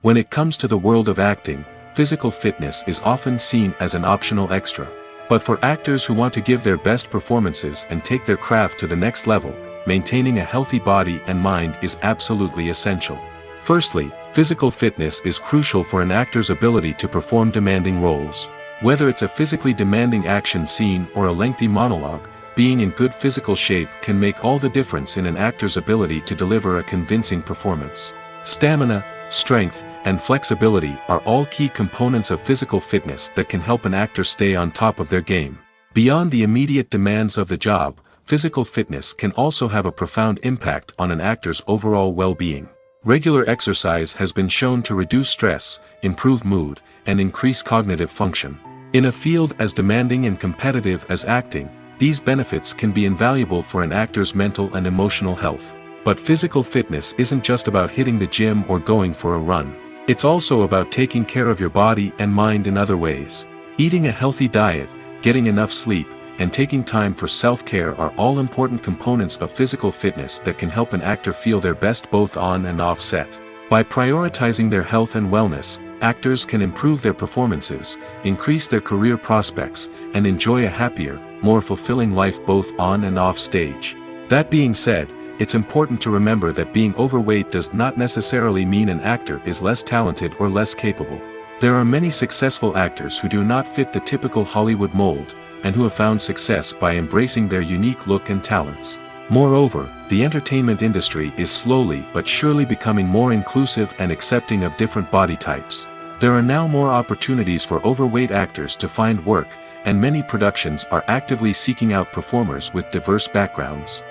When it comes to the world of acting, physical fitness is often seen as an optional extra. But for actors who want to give their best performances and take their craft to the next level, maintaining a healthy body and mind is absolutely essential. Firstly, physical fitness is crucial for an actor's ability to perform demanding roles. Whether it's a physically demanding action scene or a lengthy monologue, being in good physical shape can make all the difference in an actor's ability to deliver a convincing performance. Stamina, strength, and flexibility are all key components of physical fitness that can help an actor stay on top of their game. Beyond the immediate demands of the job, physical fitness can also have a profound impact on an actor's overall well-being. Regular exercise has been shown to reduce stress, improve mood, and increase cognitive function. In a field as demanding and competitive as acting, these benefits can be invaluable for an actor's mental and emotional health. But physical fitness isn't just about hitting the gym or going for a run. It's also about taking care of your body and mind in other ways. Eating a healthy diet, getting enough sleep, and taking time for self-care are all important components of physical fitness that can help an actor feel their best both on and off set. By prioritizing their health and wellness, actors can improve their performances, increase their career prospects, and enjoy a happier, more fulfilling life both on and off stage. That being said, it's important to remember that being overweight does not necessarily mean an actor is less talented or less capable. There are many successful actors who do not fit the typical Hollywood mold, and who have found success by embracing their unique look and talents. Moreover, the entertainment industry is slowly but surely becoming more inclusive and accepting of different body types. There are now more opportunities for overweight actors to find work, and many productions are actively seeking out performers with diverse backgrounds.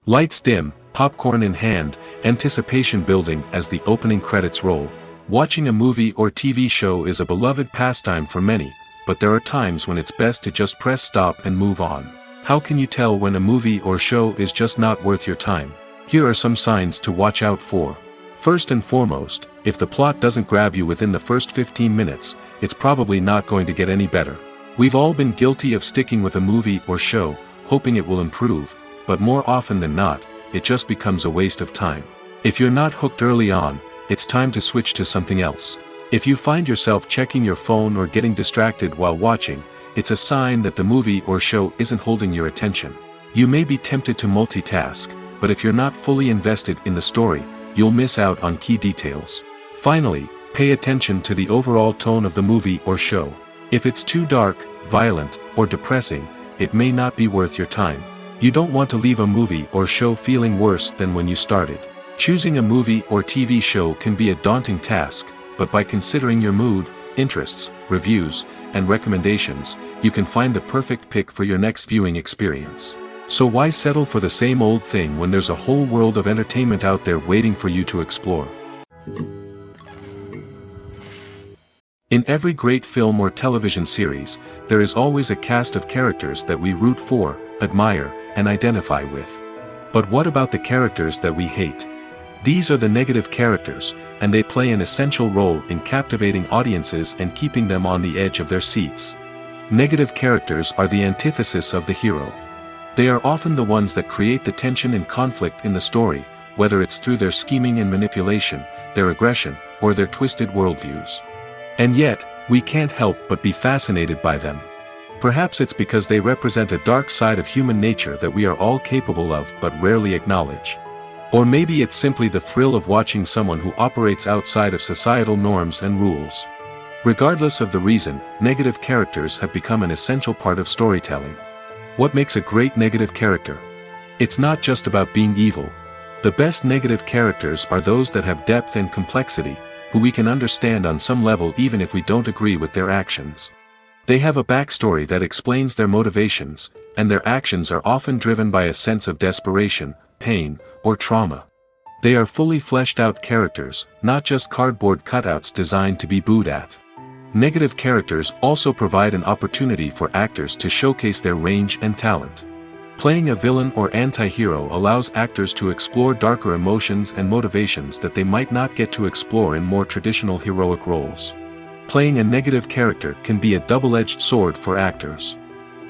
Lights dim, popcorn in hand, anticipation building as the opening credits roll. Watching a movie or TV show is a beloved pastime for many, but there are times when it's best to just press stop and move on. How can you tell when a movie or show is just not worth your time? Here are some signs to watch out for. First and foremost, if the plot doesn't grab you within the first 15 minutes, it's probably not going to get any better. We've all been guilty of sticking with a movie or show, hoping it will improve, but more often than not, it just becomes a waste of time. If you're not hooked early on, it's time to switch to something else. If you find yourself checking your phone or getting distracted while watching, it's a sign that the movie or show isn't holding your attention. You may be tempted to multitask, but if you're not fully invested in the story, you'll miss out on key details. Finally, pay attention to the overall tone of the movie or show. If it's too dark, violent, or depressing, it may not be worth your time. You don't want to leave a movie or show feeling worse than when you started. Choosing a movie or TV show can be a daunting task, but by considering your mood, interests, reviews, and recommendations, you can find the perfect pick for your next viewing experience. So why settle for the same old thing when there's a whole world of entertainment out there waiting for you to explore? In every great film or television series, there is always a cast of characters that we root for, admire, and identify with. But what about the characters that we hate? These are the negative characters, and they play an essential role in captivating audiences and keeping them on the edge of their seats. Negative characters are the antithesis of the hero. They are often the ones that create the tension and conflict in the story, whether it's through their scheming and manipulation, their aggression, or their twisted worldviews. And yet, we can't help but be fascinated by them. Perhaps it's because they represent a dark side of human nature that we are all capable of but rarely acknowledge. Or maybe it's simply the thrill of watching someone who operates outside of societal norms and rules. Regardless of the reason, negative characters have become an essential part of storytelling. What makes a great negative character? It's not just about being evil. The best negative characters are those that have depth and complexity, who we can understand on some level even if we don't agree with their actions. They have a backstory that explains their motivations, and their actions are often driven by a sense of desperation, pain, or trauma. They are fully fleshed out characters, not just cardboard cutouts designed to be booed at. Negative characters also provide an opportunity for actors to showcase their range and talent. Playing a villain or anti-hero allows actors to explore darker emotions and motivations that they might not get to explore in more traditional heroic roles. Playing a negative character can be a double-edged sword for actors.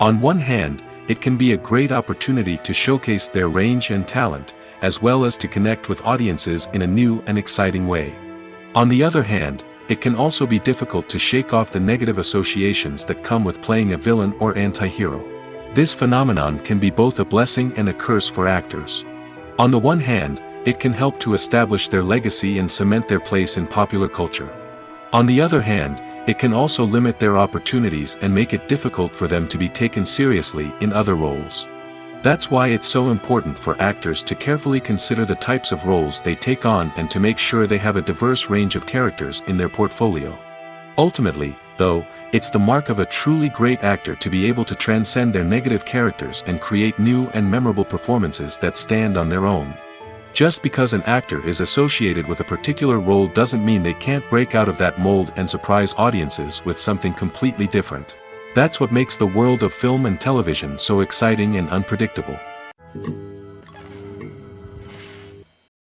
On one hand, it can be a great opportunity to showcase their range and talent, as well as to connect with audiences in a new and exciting way. On the other hand, it can also be difficult to shake off the negative associations that come with playing a villain or anti-hero. This phenomenon can be both a blessing and a curse for actors. On the one hand, it can help to establish their legacy and cement their place in popular culture. On the other hand, it can also limit their opportunities and make it difficult for them to be taken seriously in other roles. That's why it's so important for actors to carefully consider the types of roles they take on and to make sure they have a diverse range of characters in their portfolio. Ultimately, though, it's the mark of a truly great actor to be able to transcend their negative characters and create new and memorable performances that stand on their own. Just because an actor is associated with a particular role doesn't mean they can't break out of that mold and surprise audiences with something completely different. That's what makes the world of film and television so exciting and unpredictable.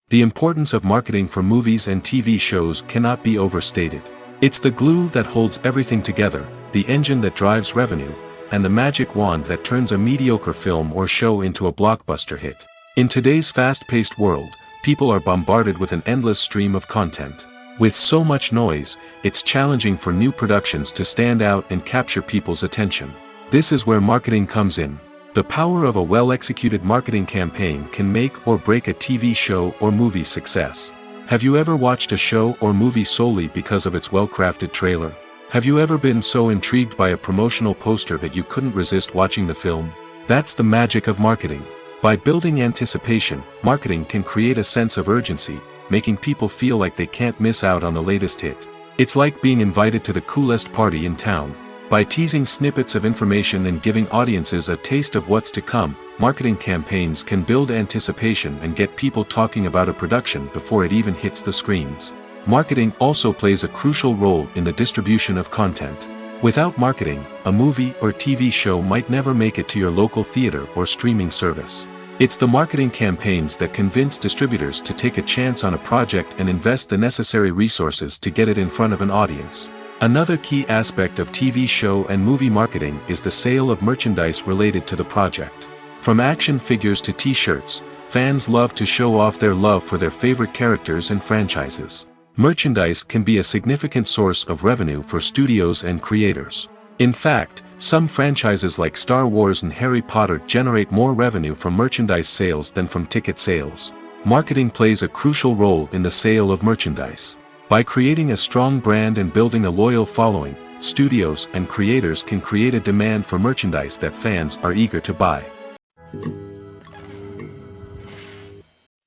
The importance of marketing for movies and TV shows cannot be overstated. It's the glue that holds everything together, the engine that drives revenue, and the magic wand that turns a mediocre film or show into a blockbuster hit. In today's fast-paced world, people are bombarded with an endless stream of content. With so much noise, it's challenging for new productions to stand out and capture people's attention. This is where marketing comes in. The power of a well-executed marketing campaign can make or break a TV show or movie's success. Have you ever watched a show or movie solely because of its well-crafted trailer? Have you ever been so intrigued by a promotional poster that you couldn't resist watching the film? That's the magic of marketing. By building anticipation, marketing can create a sense of urgency, making people feel like they can't miss out on the latest hit. It's like being invited to the coolest party in town. By teasing snippets of information and giving audiences a taste of what's to come, marketing campaigns can build anticipation and get people talking about a production before it even hits the screens. Marketing also plays a crucial role in the distribution of content. Without marketing, a movie or TV show might never make it to your local theater or streaming service. It's the marketing campaigns that convince distributors to take a chance on a project and invest the necessary resources to get it in front of an audience. Another key aspect of TV show and movie marketing is the sale of merchandise related to the project. From action figures to t-shirts, fans love to show off their love for their favorite characters and franchises. Merchandise can be a significant source of revenue for studios and creators. In fact, some franchises like Star Wars and Harry Potter generate more revenue from merchandise sales than from ticket sales. Marketing plays a crucial role in the sale of merchandise. By creating a strong brand and building a loyal following, studios and creators can create a demand for merchandise that fans are eager to buy.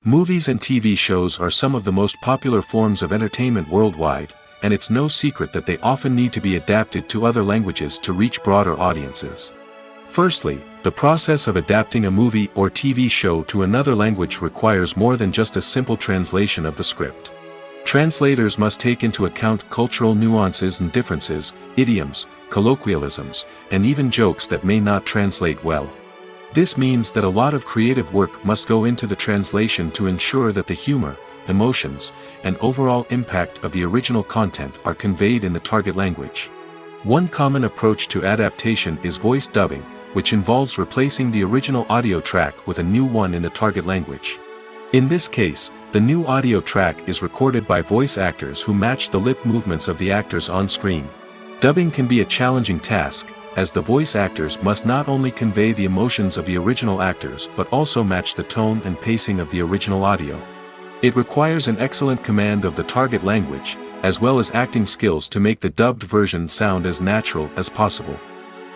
Movies and TV shows are some of the most popular forms of entertainment worldwide, and it's no secret that they often need to be adapted to other languages to reach broader audiences. Firstly, the process of adapting a movie or TV show to another language requires more than just a simple translation of the script. Translators must take into account cultural nuances and differences, idioms, colloquialisms, and even jokes that may not translate well. This means that a lot of creative work must go into the translation to ensure that the humor, emotions, and overall impact of the original content are conveyed in the target language. One common approach to adaptation is voice dubbing, which involves replacing the original audio track with a new one in the target language. In this case, the new audio track is recorded by voice actors who match the lip movements of the actors on screen. Dubbing can be a challenging task, as the voice actors must not only convey the emotions of the original actors but also match the tone and pacing of the original audio. It requires an excellent command of the target language, as well as acting skills to make the dubbed version sound as natural as possible.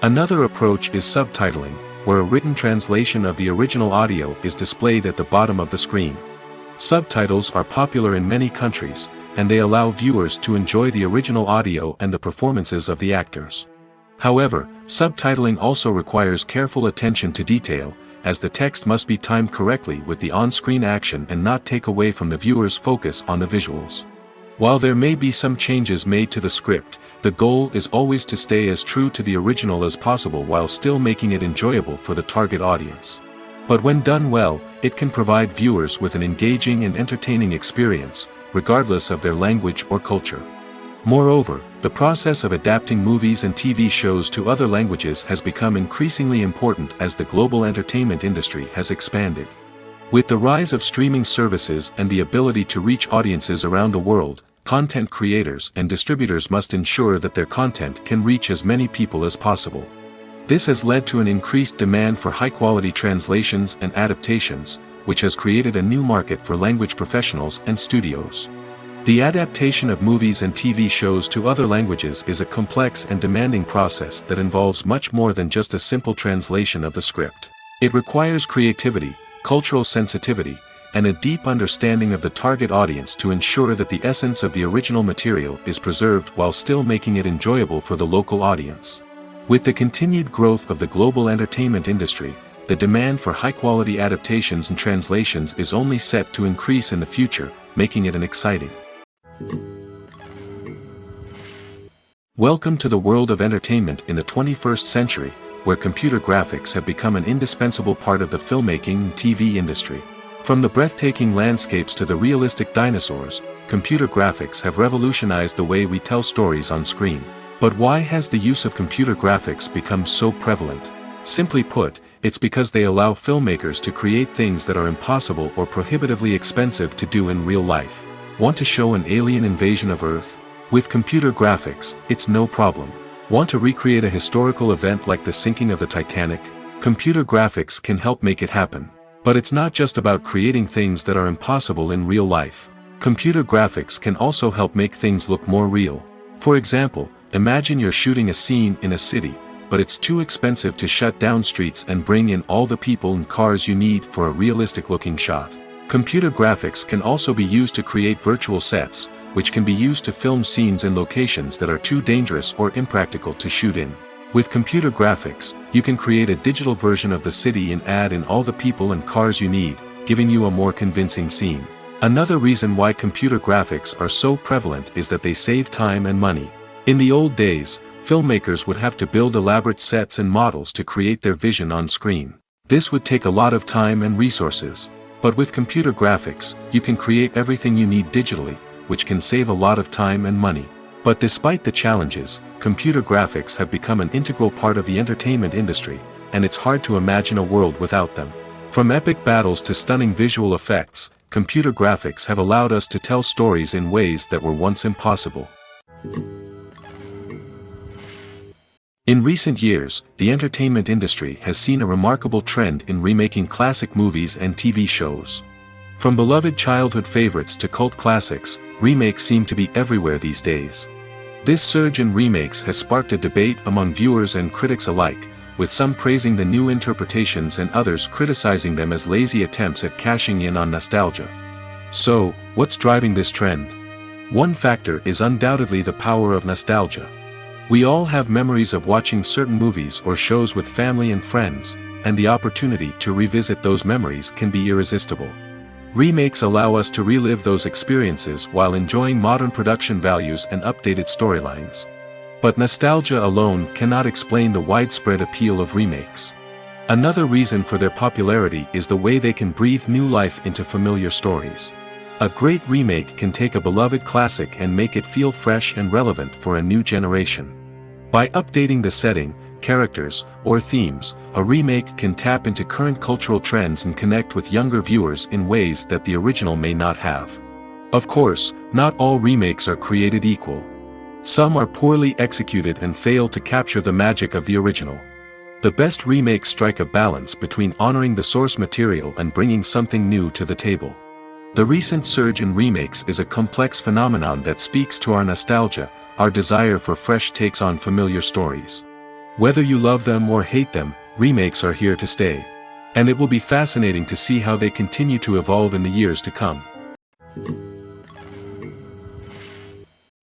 Another approach is subtitling, where a written translation of the original audio is displayed at the bottom of the screen. Subtitles are popular in many countries, and they allow viewers to enjoy the original audio and the performances of the actors. However, subtitling also requires careful attention to detail, as the text must be timed correctly with the on-screen action and not take away from the viewer's focus on the visuals. While there may be some changes made to the script, the goal is always to stay as true to the original as possible while still making it enjoyable for the target audience. But when done well, it can provide viewers with an engaging and entertaining experience, regardless of their language or culture. Moreover, the process of adapting movies and TV shows to other languages has become increasingly important as the global entertainment industry has expanded. With the rise of streaming services and the ability to reach audiences around the world, content creators and distributors must ensure that their content can reach as many people as possible. This has led to an increased demand for high-quality translations and adaptations, which has created a new market for language professionals and studios. The adaptation of movies and TV shows to other languages is a complex and demanding process that involves much more than just a simple translation of the script. It requires creativity, cultural sensitivity, and a deep understanding of the target audience to ensure that the essence of the original material is preserved while still making it enjoyable for the local audience. With the continued growth of the global entertainment industry, the demand for high-quality adaptations and translations is only set to increase in the future, making it an exciting. Welcome to the world of entertainment in the 21st century, where computer graphics have become an indispensable part of the filmmaking and TV industry. From the breathtaking landscapes to the realistic dinosaurs, computer graphics have revolutionized the way we tell stories on screen. But why has the use of computer graphics become so prevalent? Simply put, it's because they allow filmmakers to create things that are impossible or prohibitively expensive to do in real life. Want to show an alien invasion of Earth? With computer graphics, it's no problem. Want to recreate a historical event like the sinking of the Titanic? Computer graphics can help make it happen. But it's not just about creating things that are impossible in real life. Computer graphics can also help make things look more real. For example, imagine you're shooting a scene in a city, but it's too expensive to shut down streets and bring in all the people and cars you need for a realistic-looking shot. Computer graphics can also be used to create virtual sets, which can be used to film scenes in locations that are too dangerous or impractical to shoot in. With computer graphics, you can create a digital version of the city and add in all the people and cars you need, giving you a more convincing scene. Another reason why computer graphics are so prevalent is that they save time and money. In the old days, filmmakers would have to build elaborate sets and models to create their vision on screen. This would take a lot of time and resources. But with computer graphics, you can create everything you need digitally, which can save a lot of time and money. But despite the challenges, computer graphics have become an integral part of the entertainment industry, and it's hard to imagine a world without them. From epic battles to stunning visual effects, computer graphics have allowed us to tell stories in ways that were once impossible. In recent years, the entertainment industry has seen a remarkable trend in remaking classic movies and TV shows. From beloved childhood favorites to cult classics, remakes seem to be everywhere these days. This surge in remakes has sparked a debate among viewers and critics alike, with some praising the new interpretations and others criticizing them as lazy attempts at cashing in on nostalgia. So, what's driving this trend? One factor is undoubtedly the power of nostalgia. We all have memories of watching certain movies or shows with family and friends, and the opportunity to revisit those memories can be irresistible. Remakes allow us to relive those experiences while enjoying modern production values and updated storylines. But nostalgia alone cannot explain the widespread appeal of remakes. Another reason for their popularity is the way they can breathe new life into familiar stories. A great remake can take a beloved classic and make it feel fresh and relevant for a new generation. By updating the setting, characters, or themes, a remake can tap into current cultural trends and connect with younger viewers in ways that the original may not have. Of course, not all remakes are created equal. Some are poorly executed and fail to capture the magic of the original. The best remakes strike a balance between honoring the source material and bringing something new to the table. The recent surge in remakes is a complex phenomenon that speaks to our nostalgia, our desire for fresh takes on familiar stories. Whether you love them or hate them, remakes are here to stay. And it will be fascinating to see how they continue to evolve in the years to come.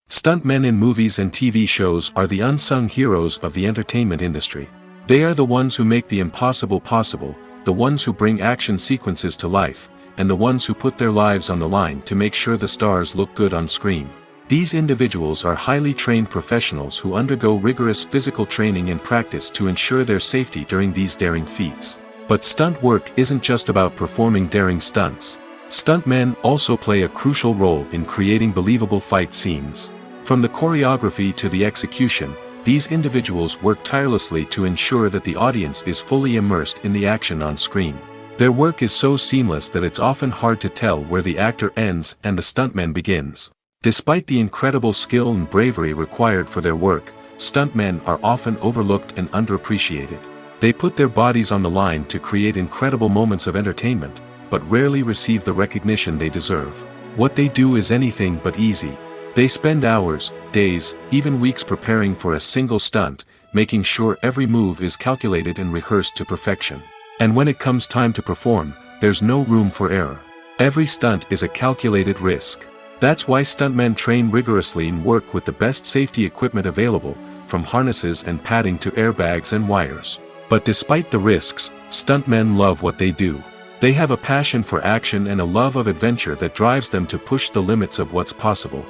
Stuntmen in movies and TV shows are the unsung heroes of the entertainment industry. They are the ones who make the impossible possible, the ones who bring action sequences to life, and the ones who put their lives on the line to make sure the stars look good on screen. These individuals are highly trained professionals who undergo rigorous physical training and practice to ensure their safety during these daring feats. But stunt work isn't just about performing daring stunts. Stuntmen also play a crucial role in creating believable fight scenes. From the choreography to the execution, these individuals work tirelessly to ensure that the audience is fully immersed in the action on screen. Their work is so seamless that it's often hard to tell where the actor ends and the stuntman begins. Despite the incredible skill and bravery required for their work, stuntmen are often overlooked and underappreciated. They put their bodies on the line to create incredible moments of entertainment, but rarely receive the recognition they deserve. What they do is anything but easy. They spend hours, days, even weeks preparing for a single stunt, making sure every move is calculated and rehearsed to perfection. And when it comes time to perform, there's no room for error. Every stunt is a calculated risk. That's why stuntmen train rigorously and work with the best safety equipment available, from harnesses and padding to airbags and wires. But despite the risks, stuntmen love what they do. They have a passion for action and a love of adventure that drives them to push the limits of what's possible.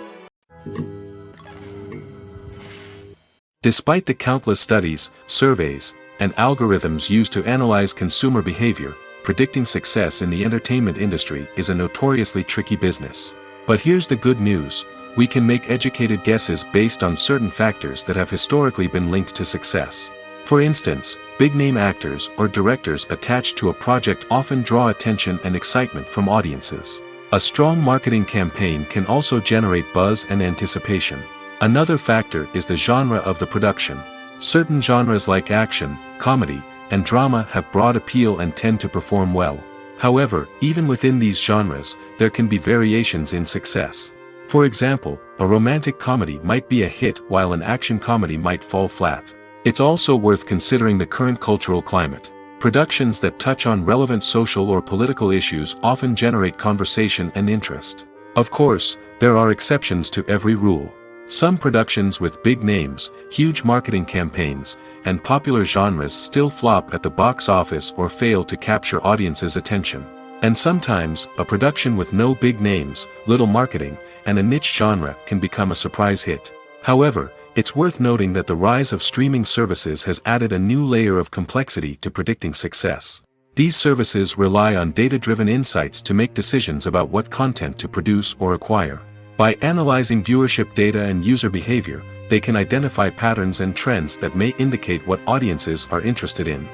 Despite the countless studies, surveys, and algorithms used to analyze consumer behavior, predicting success in the entertainment industry is a notoriously tricky business. But here's the good news: we can make educated guesses based on certain factors that have historically been linked to success. For instance, big-name actors or directors attached to a project often draw attention and excitement from audiences. A strong marketing campaign can also generate buzz and anticipation. Another factor is the genre of the production. Certain genres like action, comedy, and drama have broad appeal and tend to perform well. However, even within these genres, there can be variations in success. For example, a romantic comedy might be a hit while an action comedy might fall flat. It's also worth considering the current cultural climate. Productions that touch on relevant social or political issues often generate conversation and interest. Of course, there are exceptions to every rule. Some productions with big names, huge marketing campaigns, and popular genres still flop at the box office or fail to capture audiences' attention. And sometimes, a production with no big names, little marketing, and a niche genre can become a surprise hit. However, it's worth noting that the rise of streaming services has added a new layer of complexity to predicting success. These services rely on data-driven insights to make decisions about what content to produce or acquire. By analyzing viewership data and user behavior, they can identify patterns and trends that may indicate what audiences are interested in.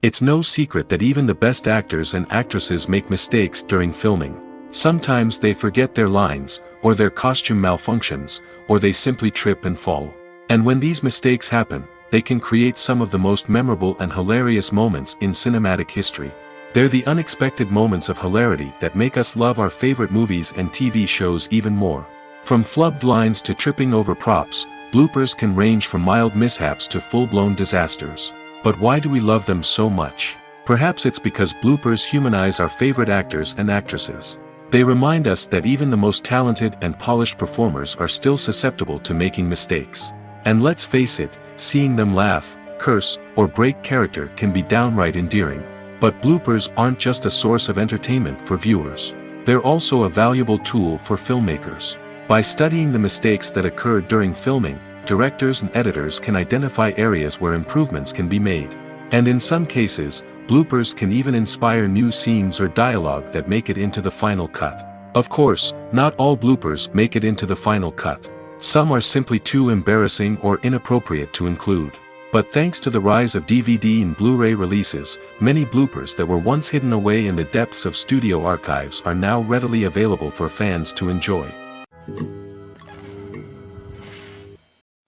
It's no secret that even the best actors and actresses make mistakes during filming. Sometimes they forget their lines, or their costume malfunctions, or they simply trip and fall. And when these mistakes happen, they can create some of the most memorable and hilarious moments in cinematic history. They're the unexpected moments of hilarity that make us love our favorite movies and TV shows even more. From flubbed lines to tripping over props, bloopers can range from mild mishaps to full-blown disasters. But why do we love them so much? Perhaps it's because bloopers humanize our favorite actors and actresses. They remind us that even the most talented and polished performers are still susceptible to making mistakes. And let's face it, seeing them laugh, curse, or break character can be downright endearing. But bloopers aren't just a source of entertainment for viewers. They're also a valuable tool for filmmakers. By studying the mistakes that occur during filming, directors and editors can identify areas where improvements can be made. And in some cases, bloopers can even inspire new scenes or dialogue that make it into the final cut. Of course, not all bloopers make it into the final cut. Some are simply too embarrassing or inappropriate to include. But thanks to the rise of DVD and Blu-ray releases, many bloopers that were once hidden away in the depths of studio archives are now readily available for fans to enjoy.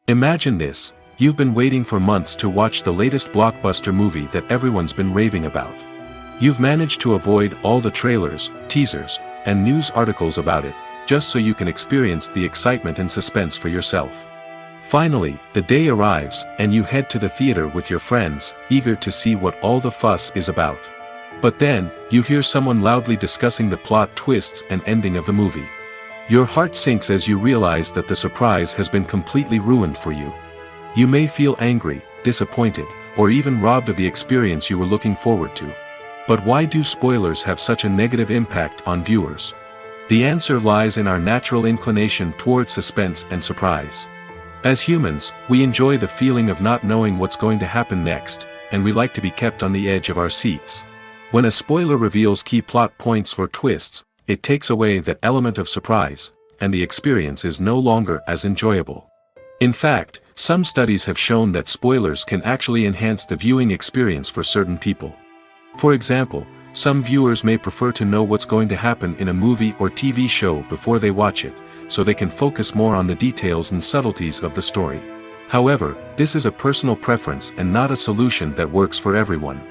Imagine this: you've been waiting for months to watch the latest blockbuster movie that everyone's been raving about. You've managed to avoid all the trailers, teasers, and news articles about it, just so you can experience the excitement and suspense for yourself. Finally, the day arrives, and you head to the theater with your friends, eager to see what all the fuss is about. But then, you hear someone loudly discussing the plot twists and ending of the movie. Your heart sinks as you realize that the surprise has been completely ruined for you. You may feel angry, disappointed, or even robbed of the experience you were looking forward to. But why do spoilers have such a negative impact on viewers? The answer lies in our natural inclination toward suspense and surprise. As humans, we enjoy the feeling of not knowing what's going to happen next, and we like to be kept on the edge of our seats. When a spoiler reveals key plot points or twists, it takes away that element of surprise, and the experience is no longer as enjoyable. In fact, some studies have shown that spoilers can actually enhance the viewing experience for certain people. For example, some viewers may prefer to know what's going to happen in a movie or TV show before they watch it, so they can focus more on the details and subtleties of the story. However, this is a personal preference and not a solution that works for everyone.